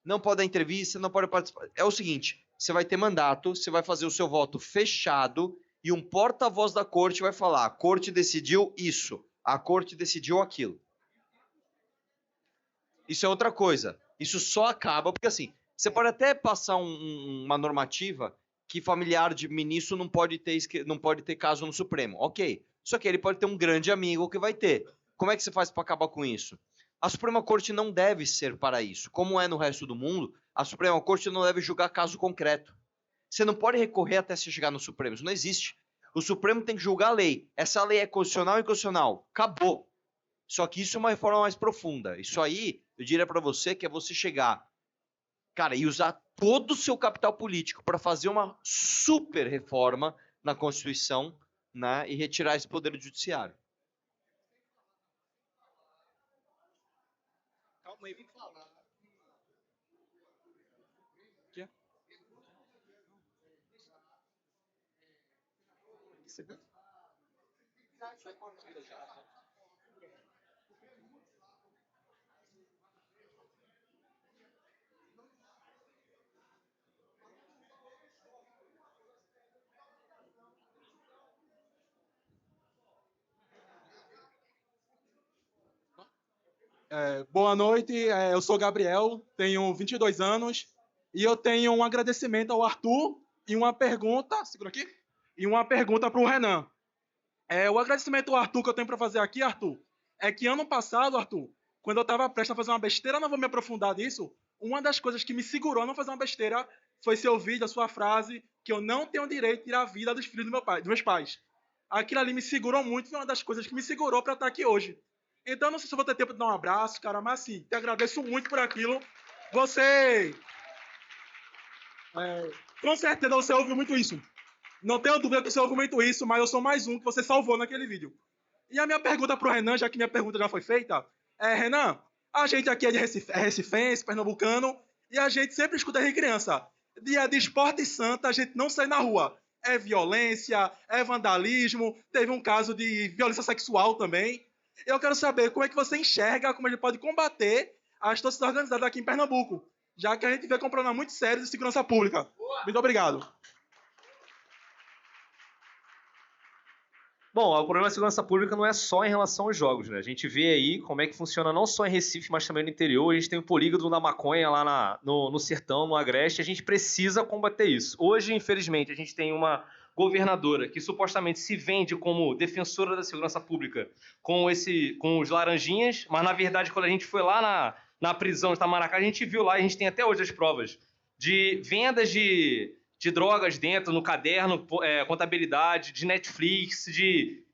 Não pode dar entrevista, não pode participar. É o seguinte, você vai ter mandato, você vai fazer o seu voto fechado e um porta-voz da corte vai falar, a corte decidiu isso, a corte decidiu aquilo. Isso é outra coisa. Isso só acaba, porque assim, você pode até passar uma normativa que familiar de ministro não pode ter caso no Supremo. Ok. Só que ele pode ter um grande amigo que vai ter. Como é que você faz para acabar com isso? A Suprema Corte não deve ser para isso. Como é no resto do mundo, a Suprema Corte não deve julgar caso concreto. Você não pode recorrer até se chegar no Supremo. Isso não existe. O Supremo tem que julgar a lei. Essa lei é constitucional ou inconstitucional? Acabou. Só que isso é uma reforma mais profunda. Isso aí, eu diria para você que é você chegar, cara, e usar todo o seu capital político para fazer uma super reforma na Constituição, né, e retirar esse poder do judiciário. Calma aí, vamos falar. Aqui. Boa noite, eu sou Gabriel, tenho 22 anos e eu tenho um agradecimento ao Arthur e uma pergunta, segura aqui, e uma pergunta para o Renan. O agradecimento ao Arthur que eu tenho para fazer aqui, Arthur, é que ano passado, Arthur, quando eu estava prestes a fazer uma besteira, não vou me aprofundar nisso, uma das coisas que me segurou a não fazer uma besteira foi seu vídeo, a sua frase, que eu não tenho direito de tirar a vida dos filhos dos meus pais. Aquilo ali me segurou muito, foi uma das coisas que me segurou para estar aqui hoje. Então, não sei se eu vou ter tempo de dar um abraço, cara, mas sim, te agradeço muito por aquilo. Você... com certeza você ouviu muito isso. Não tenho dúvida que você ouviu muito isso, mas eu sou mais um que você salvou naquele vídeo. E a minha pergunta pro Renan, já que minha pergunta já foi feita, Renan, a gente aqui é de recifense, pernambucano, e a gente sempre escuta desde criança. Dia de esporte santo, a gente não sai na rua. É violência, é vandalismo, teve um caso de violência sexual também. Eu quero saber como é que você enxerga, como a gente pode combater as torcidas organizadas aqui em Pernambuco, já que a gente vê com um problema muito sério de segurança pública. Muito obrigado. Bom, o problema da segurança pública não é só em relação aos jogos, né? A gente vê aí como é que funciona não só em Recife, mas também no interior. A gente tem o polígono da maconha lá no sertão, no Agreste. A gente precisa combater isso. Hoje, infelizmente, a gente tem uma governadora que supostamente se vende como defensora da segurança pública com os laranjinhas, mas na verdade quando a gente foi lá na prisão de Itamaracá, a gente viu lá, e a gente tem até hoje as provas, de vendas de drogas dentro, no caderno, contabilidade, de Netflix,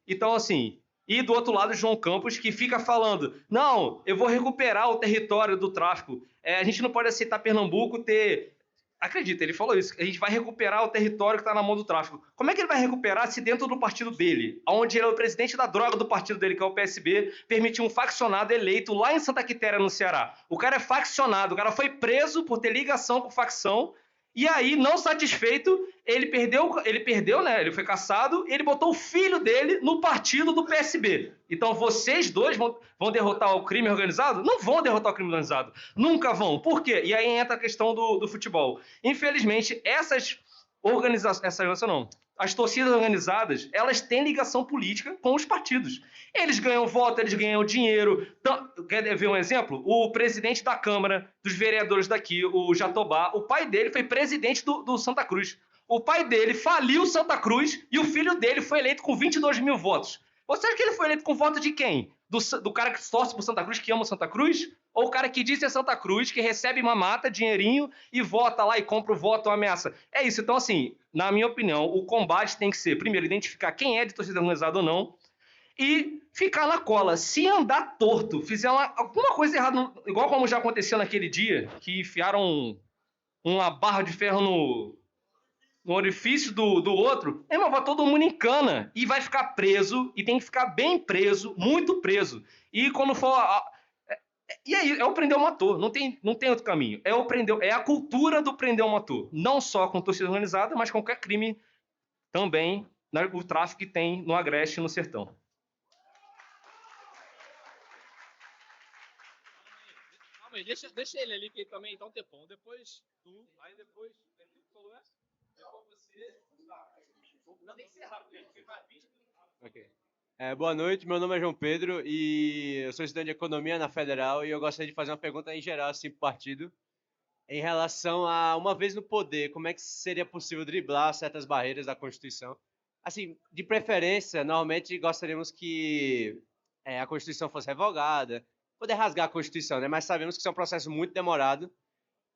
Então, assim... E do outro lado, João Campos, que fica falando, não, eu vou recuperar o território do tráfico. A gente não pode aceitar Pernambuco ter... Acredita, ele falou isso, a gente vai recuperar o território que está na mão do tráfico. Como é que ele vai recuperar se dentro do partido dele, onde ele é o presidente da droga do partido dele, que é o PSB, permitiu um faccionado eleito lá em Santa Quitéria, no Ceará? O cara é faccionado, o cara foi preso por ter ligação com facção, e aí, não satisfeito, ele perdeu, né? Ele foi cassado e ele botou o filho dele no partido do PSB. Então, vocês dois vão derrotar o crime organizado? Não vão derrotar o crime organizado. Nunca vão. Por quê? E aí entra a questão do futebol. Infelizmente, as torcidas organizadas, elas têm ligação política com os partidos. Eles ganham voto, eles ganham dinheiro. Então, quer ver um exemplo? O presidente da Câmara dos Vereadores daqui, o Jatobá, o pai dele foi presidente do Santa Cruz. O pai dele faliu Santa Cruz e o filho dele foi eleito com 22 mil votos. Você acha que ele foi eleito com voto de quem? Do cara que torce pro Santa Cruz, que ama o Santa Cruz? Ou o cara que diz ser Santa Cruz, que recebe mamata, dinheirinho e vota lá e compra o voto ou ameaça? É isso. Então, assim, na minha opinião, o combate tem que ser, primeiro, identificar quem é de torcida organizada ou não e ficar na cola. Se andar torto, fizer alguma coisa errada, igual como já aconteceu naquele dia, que enfiaram uma barra de ferro no orifício do outro, vai todo mundo em cana e vai ficar preso, e tem que ficar bem preso, muito preso. E quando for... E aí, é o prender o matou, não tem outro caminho. É a cultura do prender o matou. Não só com torcida organizada, mas qualquer crime também, né, o tráfico que tem no Agreste e no Sertão. Calma aí, deixa ele ali, que ele também tá um tempão. Depois tu, aí depois... Okay. Boa noite, meu nome é João Pedro e eu sou estudante de Economia na Federal e eu gostaria de fazer uma pergunta em geral assim, para o partido em relação a, uma vez no poder, como é que seria possível driblar certas barreiras da Constituição? Assim, de preferência, normalmente gostaríamos que a Constituição fosse revogada, poder rasgar a Constituição, né? Mas sabemos que isso é um processo muito demorado.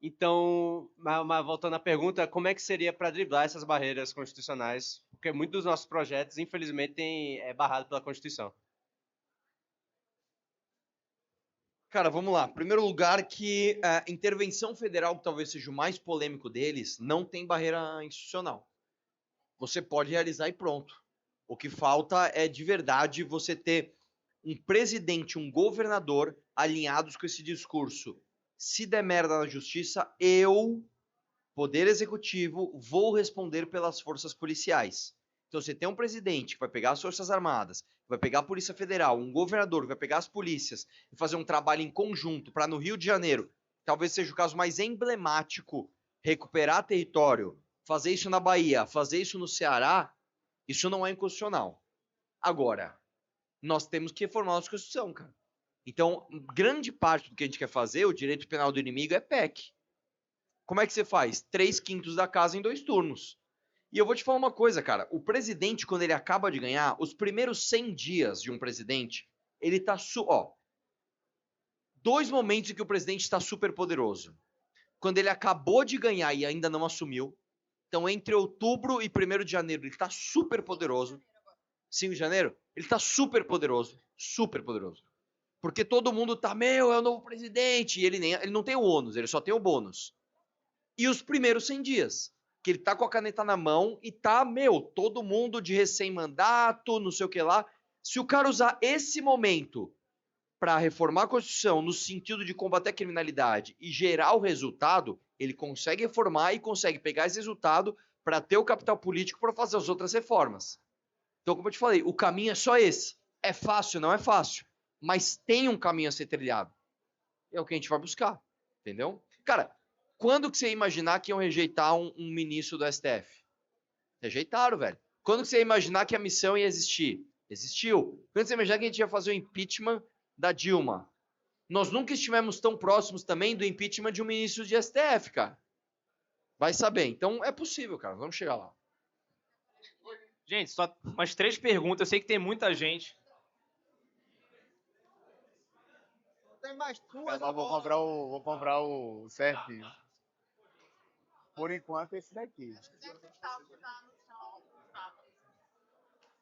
Então, mas voltando à pergunta, como é que seria para driblar essas barreiras constitucionais? Porque muitos dos nossos projetos, infelizmente, é barrado pela Constituição. Cara, vamos lá. Primeiro lugar que a intervenção federal, que talvez seja o mais polêmico deles, não tem barreira institucional. Você pode realizar e pronto. O que falta é, de verdade, você ter um presidente, um governador alinhados com esse discurso. Se der merda na justiça, eu, Poder Executivo, vou responder pelas forças policiais. Então, você tem um presidente que vai pegar as Forças Armadas, vai pegar a Polícia Federal, um governador que vai pegar as polícias e fazer um trabalho em conjunto para, no Rio de Janeiro, talvez seja o caso mais emblemático, recuperar território, fazer isso na Bahia, fazer isso no Ceará, isso não é inconstitucional. Agora, nós temos que reformar a nossa Constituição, cara. Então, grande parte do que a gente quer fazer, o direito penal do inimigo, é PEC. Como é que você faz? 3/5 da casa em 2 turnos. E eu vou te falar uma coisa, cara. O presidente, quando ele acaba de ganhar, os primeiros 100 dias de um presidente, ele tá... 2 momentos em que o presidente está super poderoso. Quando ele acabou de ganhar e ainda não assumiu. Então, entre outubro e 1º de janeiro, ele está super poderoso. 5 de janeiro, ele está super poderoso. Super poderoso. Porque todo mundo tá, é o novo presidente. E ele não tem o ônus, ele só tem o bônus. E os primeiros 100 dias, que ele tá com a caneta na mão e tá, todo mundo de recém-mandato, não sei o que lá. Se o cara usar esse momento para reformar a Constituição no sentido de combater a criminalidade e gerar o resultado, ele consegue reformar e consegue pegar esse resultado para ter o capital político para fazer as outras reformas. Então, como eu te falei, o caminho é só esse. É fácil? Não é fácil. Mas tem um caminho a ser trilhado. É o que a gente vai buscar, entendeu? Cara, quando que você ia imaginar que iam rejeitar um ministro do STF? Rejeitaram, velho. Quando que você ia imaginar que a missão ia existir? Existiu. Quando você ia imaginar que a gente ia fazer o impeachment da Dilma? Nós nunca estivemos tão próximos também do impeachment de um ministro de STF, cara. Vai saber. Então, é possível, cara. Vamos chegar lá. Gente, só umas 3 perguntas. Eu sei que tem muita gente. Tem mais 2. Eu vou comprar o certinho. Por enquanto, esse daqui.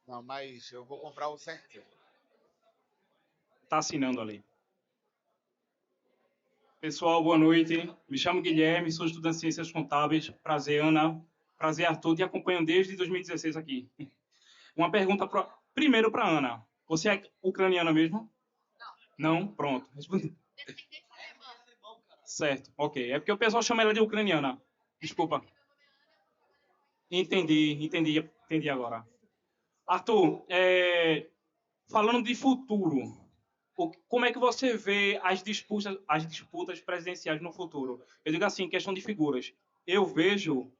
Não, mas eu vou comprar o certinho. Tá assinando ali. Pessoal, boa noite. Me chamo Guilherme, sou estudante de Ciências Contábeis. Prazer, Ana. Prazer, Arthur. Te acompanho desde 2016 aqui. Uma pergunta primeiro para Ana. Você é ucraniana mesmo? Não? Pronto. Respondi. Certo, ok. É porque o pessoal chama ela de ucraniana. Desculpa. Entendi agora. Arthur, falando de futuro, como é que você vê as disputas presidenciais no futuro? Eu digo assim, questão de figuras. Eu vejo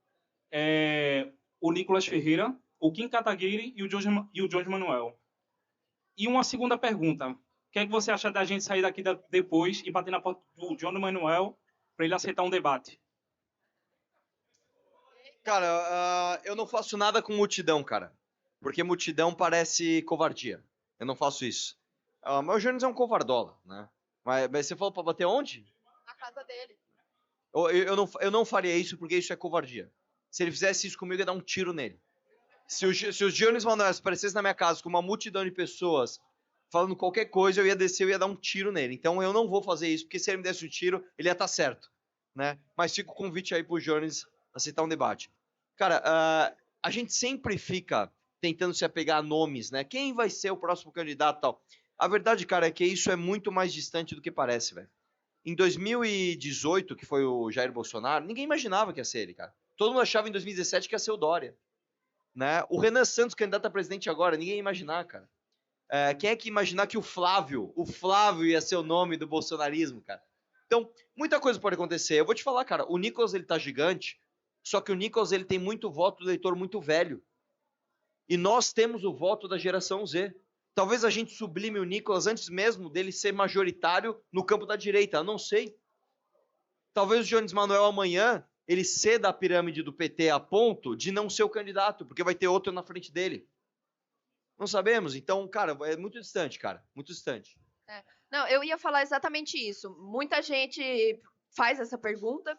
o Nicolas Ferreira o Kim Kataguiri e o Jorge Manuel. E uma segunda pergunta. O que é que você acha da gente sair daqui depois e bater na porta do Jorge Manuel para ele aceitar um debate? Cara, eu não faço nada com multidão, cara. Porque multidão parece covardia. Eu não faço isso. Mas o Jones é um covardola, né? Mas você falou pra bater onde? Na casa dele. Eu não faria isso porque isso é covardia. Se ele fizesse isso comigo, eu ia dar um tiro nele. Se o Jones Manuel aparecesse na minha casa com uma multidão de pessoas falando qualquer coisa, eu ia descer, eu ia dar um tiro nele. Então eu não vou fazer isso, porque se ele me desse um tiro, ele ia estar certo, né? Mas fica o convite aí pro Jones aceitar um debate. Cara, a gente sempre fica tentando se apegar a nomes, né? Quem vai ser o próximo candidato e tal. A verdade, cara, é que isso é muito mais distante do que parece, velho. Em 2018, que foi o Jair Bolsonaro, ninguém imaginava que ia ser ele, cara. Todo mundo achava em 2017 que ia ser o Dória, né? O Renan Santos, candidato a presidente agora, ninguém ia imaginar, cara. Quem é que ia imaginar que o Flávio ia ser o nome do bolsonarismo, cara? Então, muita coisa pode acontecer. Eu vou te falar, cara, o Nicolas, ele tá gigante, só que o Nicolas, ele tem muito voto do eleitor muito velho. E nós temos o voto da geração Z. Talvez a gente sublime o Nicolas antes mesmo dele ser majoritário no campo da direita, eu não sei. Talvez o Jones Manuel amanhã, ele ceda a pirâmide do PT a ponto de não ser o candidato, porque vai ter outro na frente dele. Não sabemos, então, cara, é muito distante, cara, muito distante. Não, eu ia falar exatamente isso. Muita gente faz essa pergunta.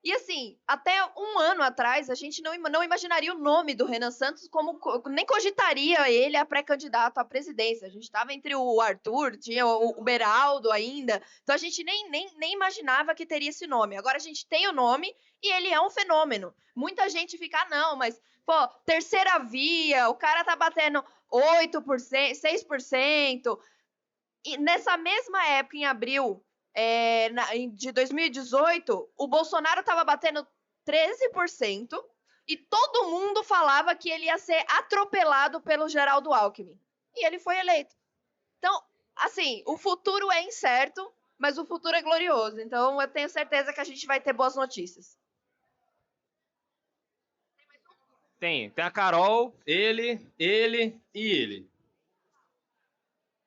E assim, até um ano atrás, a gente não imaginaria o nome do Renan Santos como nem cogitaria ele a pré-candidato à presidência. A gente estava entre o Arthur, tinha o Beraldo ainda. Então a gente nem imaginava que teria esse nome. Agora a gente tem o nome e ele é um fenômeno. Muita gente fica, não, mas, pô, terceira via, o cara tá batendo 8%, 6%. E nessa mesma época, em abril de 2018, o Bolsonaro estava batendo 13% e todo mundo falava que ele ia ser atropelado pelo Geraldo Alckmin. E ele foi eleito. Então, assim, o futuro é incerto, mas o futuro é glorioso. Então, eu tenho certeza que a gente vai ter boas notícias. Tem a Carol, ele e ele.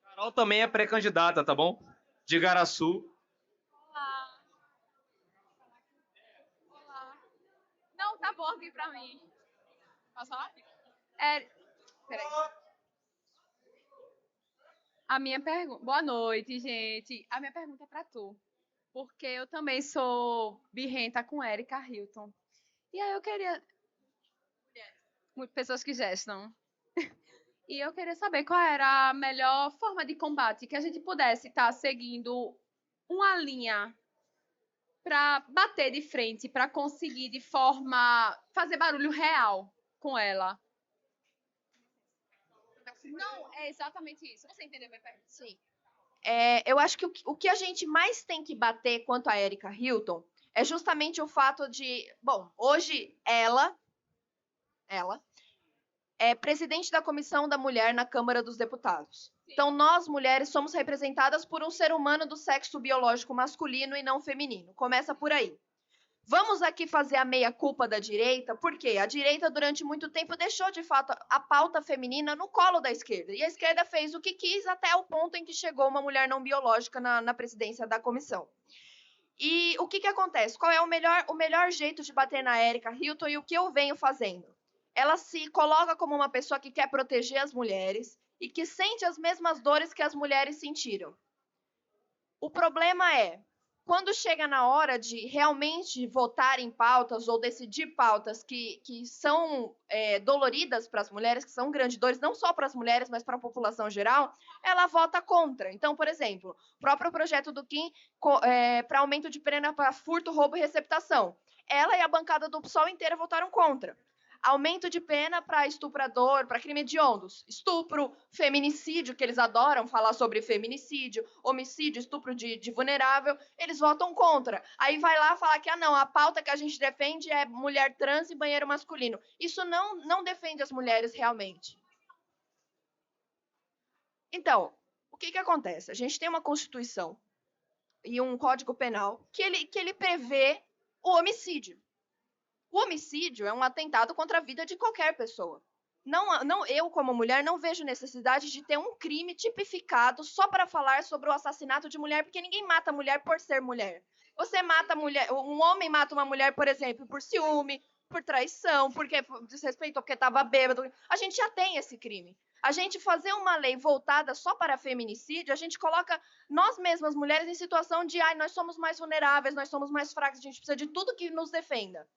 Carol também é pré-candidata, tá bom? De Igaraçu. Não, tá bom aqui pra mim. Posso falar? Peraí. A minha pergunta... Boa noite, gente. A minha pergunta é pra tu. Porque eu também sou birrenta com Erika Hilton. E aí eu queria... Pessoas que gestam. E eu queria saber qual era a melhor forma de combate que a gente pudesse estar seguindo uma linha para bater de frente, para conseguir de forma fazer barulho real com ela. Não, é exatamente isso. Você entendeu minha pergunta? Sim. Eu acho que o que a gente mais tem que bater quanto a Erika Hilton é justamente o fato de... Bom, hoje ela é presidente da Comissão da Mulher na Câmara dos Deputados. Então, nós, mulheres, somos representadas por um ser humano do sexo biológico masculino e não feminino. Começa por aí. Vamos aqui fazer a meia-culpa da direita, porque a direita, durante muito tempo, deixou, de fato, a pauta feminina no colo da esquerda. E a esquerda fez o que quis até o ponto em que chegou uma mulher não biológica na presidência da comissão. E o que acontece? Qual é o melhor jeito de bater na Erika Hilton e o que eu venho fazendo? Ela se coloca como uma pessoa que quer proteger as mulheres e que sente as mesmas dores que as mulheres sentiram. O problema é, quando chega na hora de realmente votar em pautas ou decidir pautas que são doloridas para as mulheres, que são grandes dores, não só para as mulheres, mas para a população geral, ela vota contra. Então, por exemplo, o próprio projeto do Kim para aumento de pena para furto, roubo e receptação. Ela e a bancada do PSOL inteira votaram contra. Aumento de pena para estuprador, para crime hediondos. Estupro, feminicídio, que eles adoram falar sobre feminicídio, homicídio, estupro de vulnerável, eles votam contra. Aí vai lá falar que, não, a pauta que a gente defende é mulher trans e banheiro masculino. Isso não defende as mulheres realmente. Então, o que acontece? A gente tem uma Constituição e um Código Penal que ele prevê o homicídio. O homicídio é um atentado contra a vida de qualquer pessoa. Eu, como mulher, não vejo necessidade de ter um crime tipificado só para falar sobre o assassinato de mulher, porque ninguém mata mulher por ser mulher. Você mata mulher, um homem mata uma mulher, por exemplo, por ciúme, por traição, porque desrespeito, porque estava bêbado. A gente já tem esse crime. A gente fazer uma lei voltada só para feminicídio, a gente coloca nós mesmas mulheres em situação de, nós somos mais vulneráveis, nós somos mais fracas, a gente precisa de tudo que nos defenda.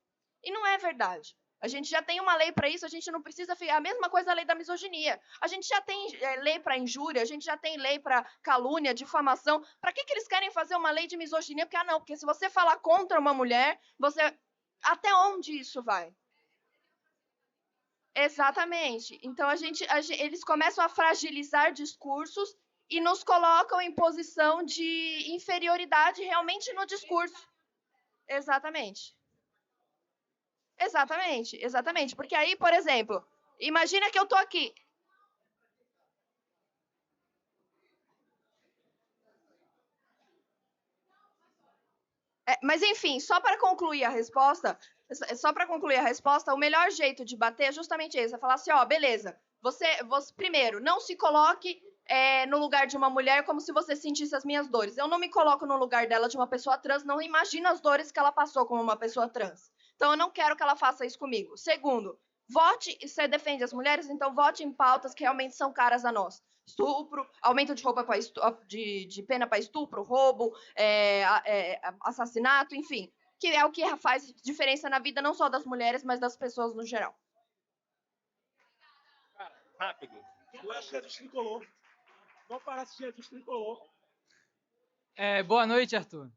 E não é verdade. A gente já tem uma lei para isso, a gente não precisa... A mesma coisa a lei da misoginia. A gente já tem lei para injúria, a gente já tem lei para calúnia, difamação. Para que eles querem fazer uma lei de misoginia? Porque se você falar contra uma mulher, você... Até onde isso vai? Exatamente. Então, eles começam a fragilizar discursos e nos colocam em posição de inferioridade realmente no discurso. Exatamente. Exatamente, exatamente. Porque aí, por exemplo, imagina que eu tô aqui. Mas enfim, só para concluir a resposta, o melhor jeito de bater é justamente esse, é falar assim, beleza, você primeiro, não se coloque no lugar de uma mulher como se você sentisse as minhas dores. Eu não me coloco no lugar dela de uma pessoa trans, não imagino as dores que ela passou como uma pessoa trans. Então, eu não quero que ela faça isso comigo. Segundo, vote, e você defende as mulheres, então vote em pautas que realmente são caras a nós. Estupro, aumento de pena para estupro, roubo, assassinato, enfim. Que é o que faz diferença na vida não só das mulheres, mas das pessoas no geral. Rápido. Tu é Jesus tricolor. Não parece Jesus tricolor. Boa noite, Arthur.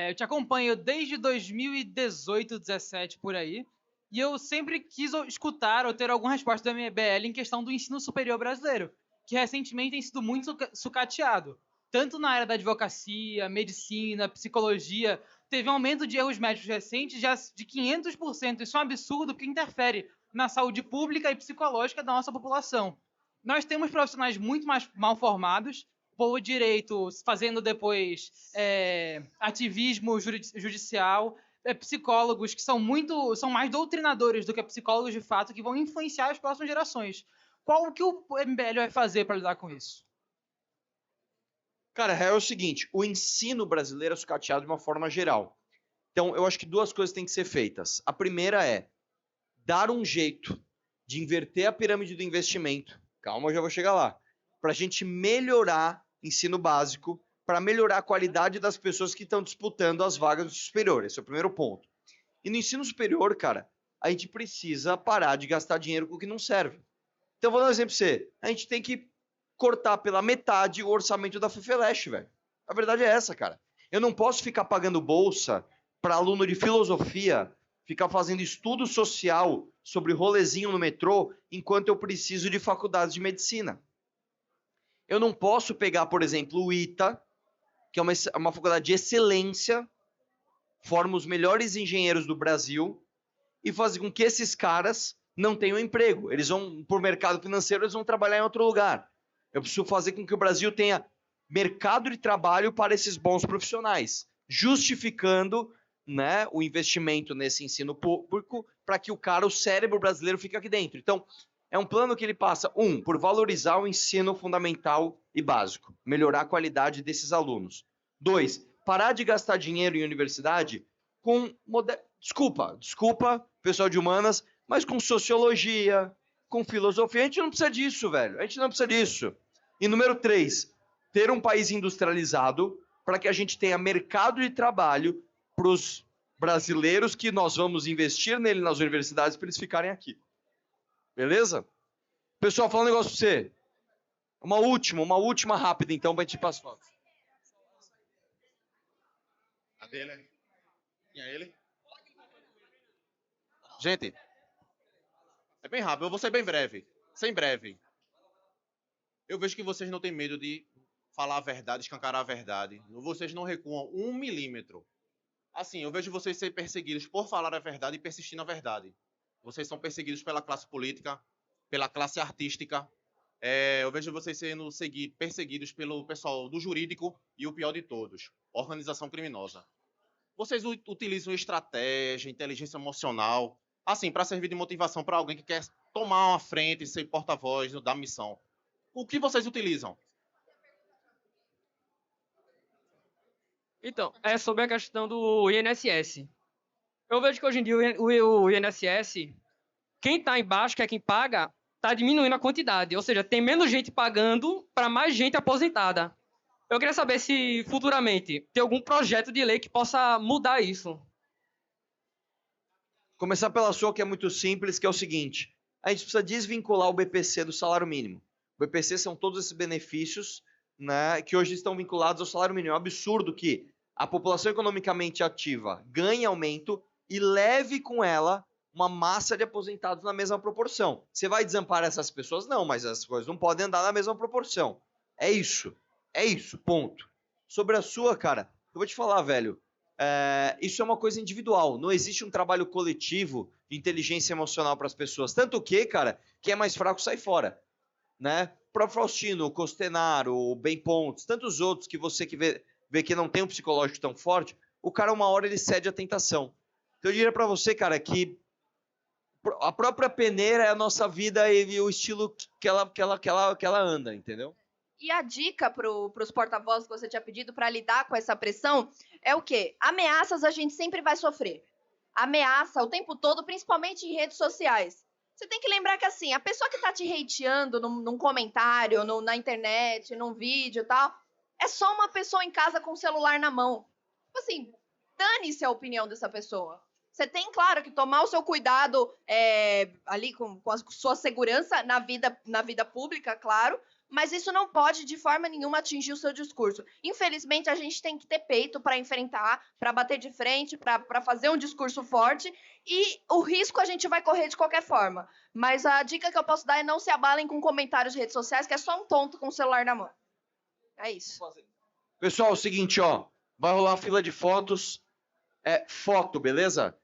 Eu te acompanho desde 2018, 2017, por aí, e eu sempre quis escutar ou ter alguma resposta do MBL em questão do ensino superior brasileiro, que recentemente tem sido muito sucateado. Tanto na área da advocacia, medicina, psicologia, teve um aumento de erros médicos recentes de 500%. Isso é um absurdo, porque interfere na saúde pública e psicológica da nossa população. Nós temos profissionais muito mais mal formados, povo direito fazendo depois ativismo judicial, psicólogos que são mais doutrinadores do que psicólogos de fato, que vão influenciar as próximas gerações. O que o MBL vai fazer para lidar com isso? Cara, é o seguinte, o ensino brasileiro é sucateado de uma forma geral. Então, eu acho que duas coisas têm que ser feitas. A primeira é dar um jeito de inverter a pirâmide do investimento. Calma, eu já vou chegar lá. Para a gente melhorar ensino básico, para melhorar a qualidade das pessoas que estão disputando as vagas do superior. Esse é o primeiro ponto. E no ensino superior, cara, a gente precisa parar de gastar dinheiro com o que não serve. Então, vou dar um exemplo para você. A gente tem que cortar pela metade o orçamento da FEFELESH, velho. A verdade é essa, cara. Eu não posso ficar pagando bolsa para aluno de filosofia, ficar fazendo estudo social sobre rolezinho no metrô, enquanto eu preciso de faculdades de medicina. Eu não posso pegar, por exemplo, o ITA, que é uma faculdade de excelência, forma os melhores engenheiros do Brasil, e fazer com que esses caras não tenham emprego. Eles vão, por mercado financeiro, eles vão trabalhar em outro lugar. Eu preciso fazer com que o Brasil tenha mercado de trabalho para esses bons profissionais, justificando, né, o investimento nesse ensino público para que o cérebro brasileiro fique aqui dentro. Então, é um plano que ele passa, por valorizar o ensino fundamental e básico, melhorar a qualidade desses alunos. 2, parar de gastar dinheiro em universidade com... Desculpa, pessoal de humanas, mas com sociologia, com filosofia. A gente não precisa disso, velho. A gente não precisa disso. E número 3, ter um país industrializado para que a gente tenha mercado de trabalho para os brasileiros que nós vamos investir nele nas universidades para eles ficarem aqui. Beleza? Pessoal, falando um negócio para você. Uma última rápida, então, para a gente ir para as fotos. A dele? E a ele? Gente, é bem rápido, eu vou ser bem breve. Sem breve. Eu vejo que vocês não têm medo de falar a verdade, escancarar a verdade. Vocês não recuam 1 milímetro. Assim, eu vejo vocês serem perseguidos por falar a verdade e persistir na verdade. Vocês são perseguidos pela classe política, pela classe artística. Eu vejo vocês sendo perseguidos pelo pessoal do jurídico e o pior de todos, organização criminosa. Vocês utilizam estratégia, inteligência emocional assim, para servir de motivação para alguém que quer tomar uma frente e ser porta-voz da missão. O que vocês utilizam? Então, é sobre a questão do INSS. Eu vejo que hoje em dia o INSS, quem está embaixo, que é quem paga, está diminuindo a quantidade. Ou seja, tem menos gente pagando para mais gente aposentada. Eu queria saber se futuramente tem algum projeto de lei que possa mudar isso. Começar pela sua, que é muito simples, que é o seguinte. A gente precisa desvincular o BPC do salário mínimo. O BPC são todos esses benefícios, né, que hoje estão vinculados ao salário mínimo. É um absurdo que a população economicamente ativa ganhe aumento e leve com ela uma massa de aposentados na mesma proporção. Você vai desamparar essas pessoas? Não, mas as coisas não podem andar na mesma proporção. É isso, ponto. Sobre a sua, cara, eu vou te falar, velho, isso é uma coisa individual. Não existe um trabalho coletivo de inteligência emocional para as pessoas. Tanto que, cara, quem é mais fraco sai fora, né? O próprio Faustino, o Costenaro, o Ben Pontes, tantos outros que você que vê que não tem um psicológico tão forte, o cara uma hora ele cede à tentação. Então eu diria para você, cara, que a própria peneira é a nossa vida e o estilo que ela anda, entendeu? E a dica para os porta-vozes que você tinha pedido para lidar com essa pressão é o quê? Ameaças a gente sempre vai sofrer. Ameaça o tempo todo, principalmente em redes sociais. Você tem que lembrar que, assim, a pessoa que tá te hateando num comentário, na internet, num vídeo e tal, é só uma pessoa em casa com o celular na mão. Tipo assim, dane-se a opinião dessa pessoa. Você tem, claro, que tomar o seu cuidado ali com a sua segurança na vida pública, claro, mas isso não pode, de forma nenhuma, atingir o seu discurso. Infelizmente, a gente tem que ter peito para enfrentar, para bater de frente, para fazer um discurso forte, e o risco a gente vai correr de qualquer forma. Mas a dica que eu posso dar é não se abalem com comentários de redes sociais, que é só um tonto com o celular na mão. É isso. Pessoal, é o seguinte, ó, vai rolar uma fila de fotos, foto, beleza?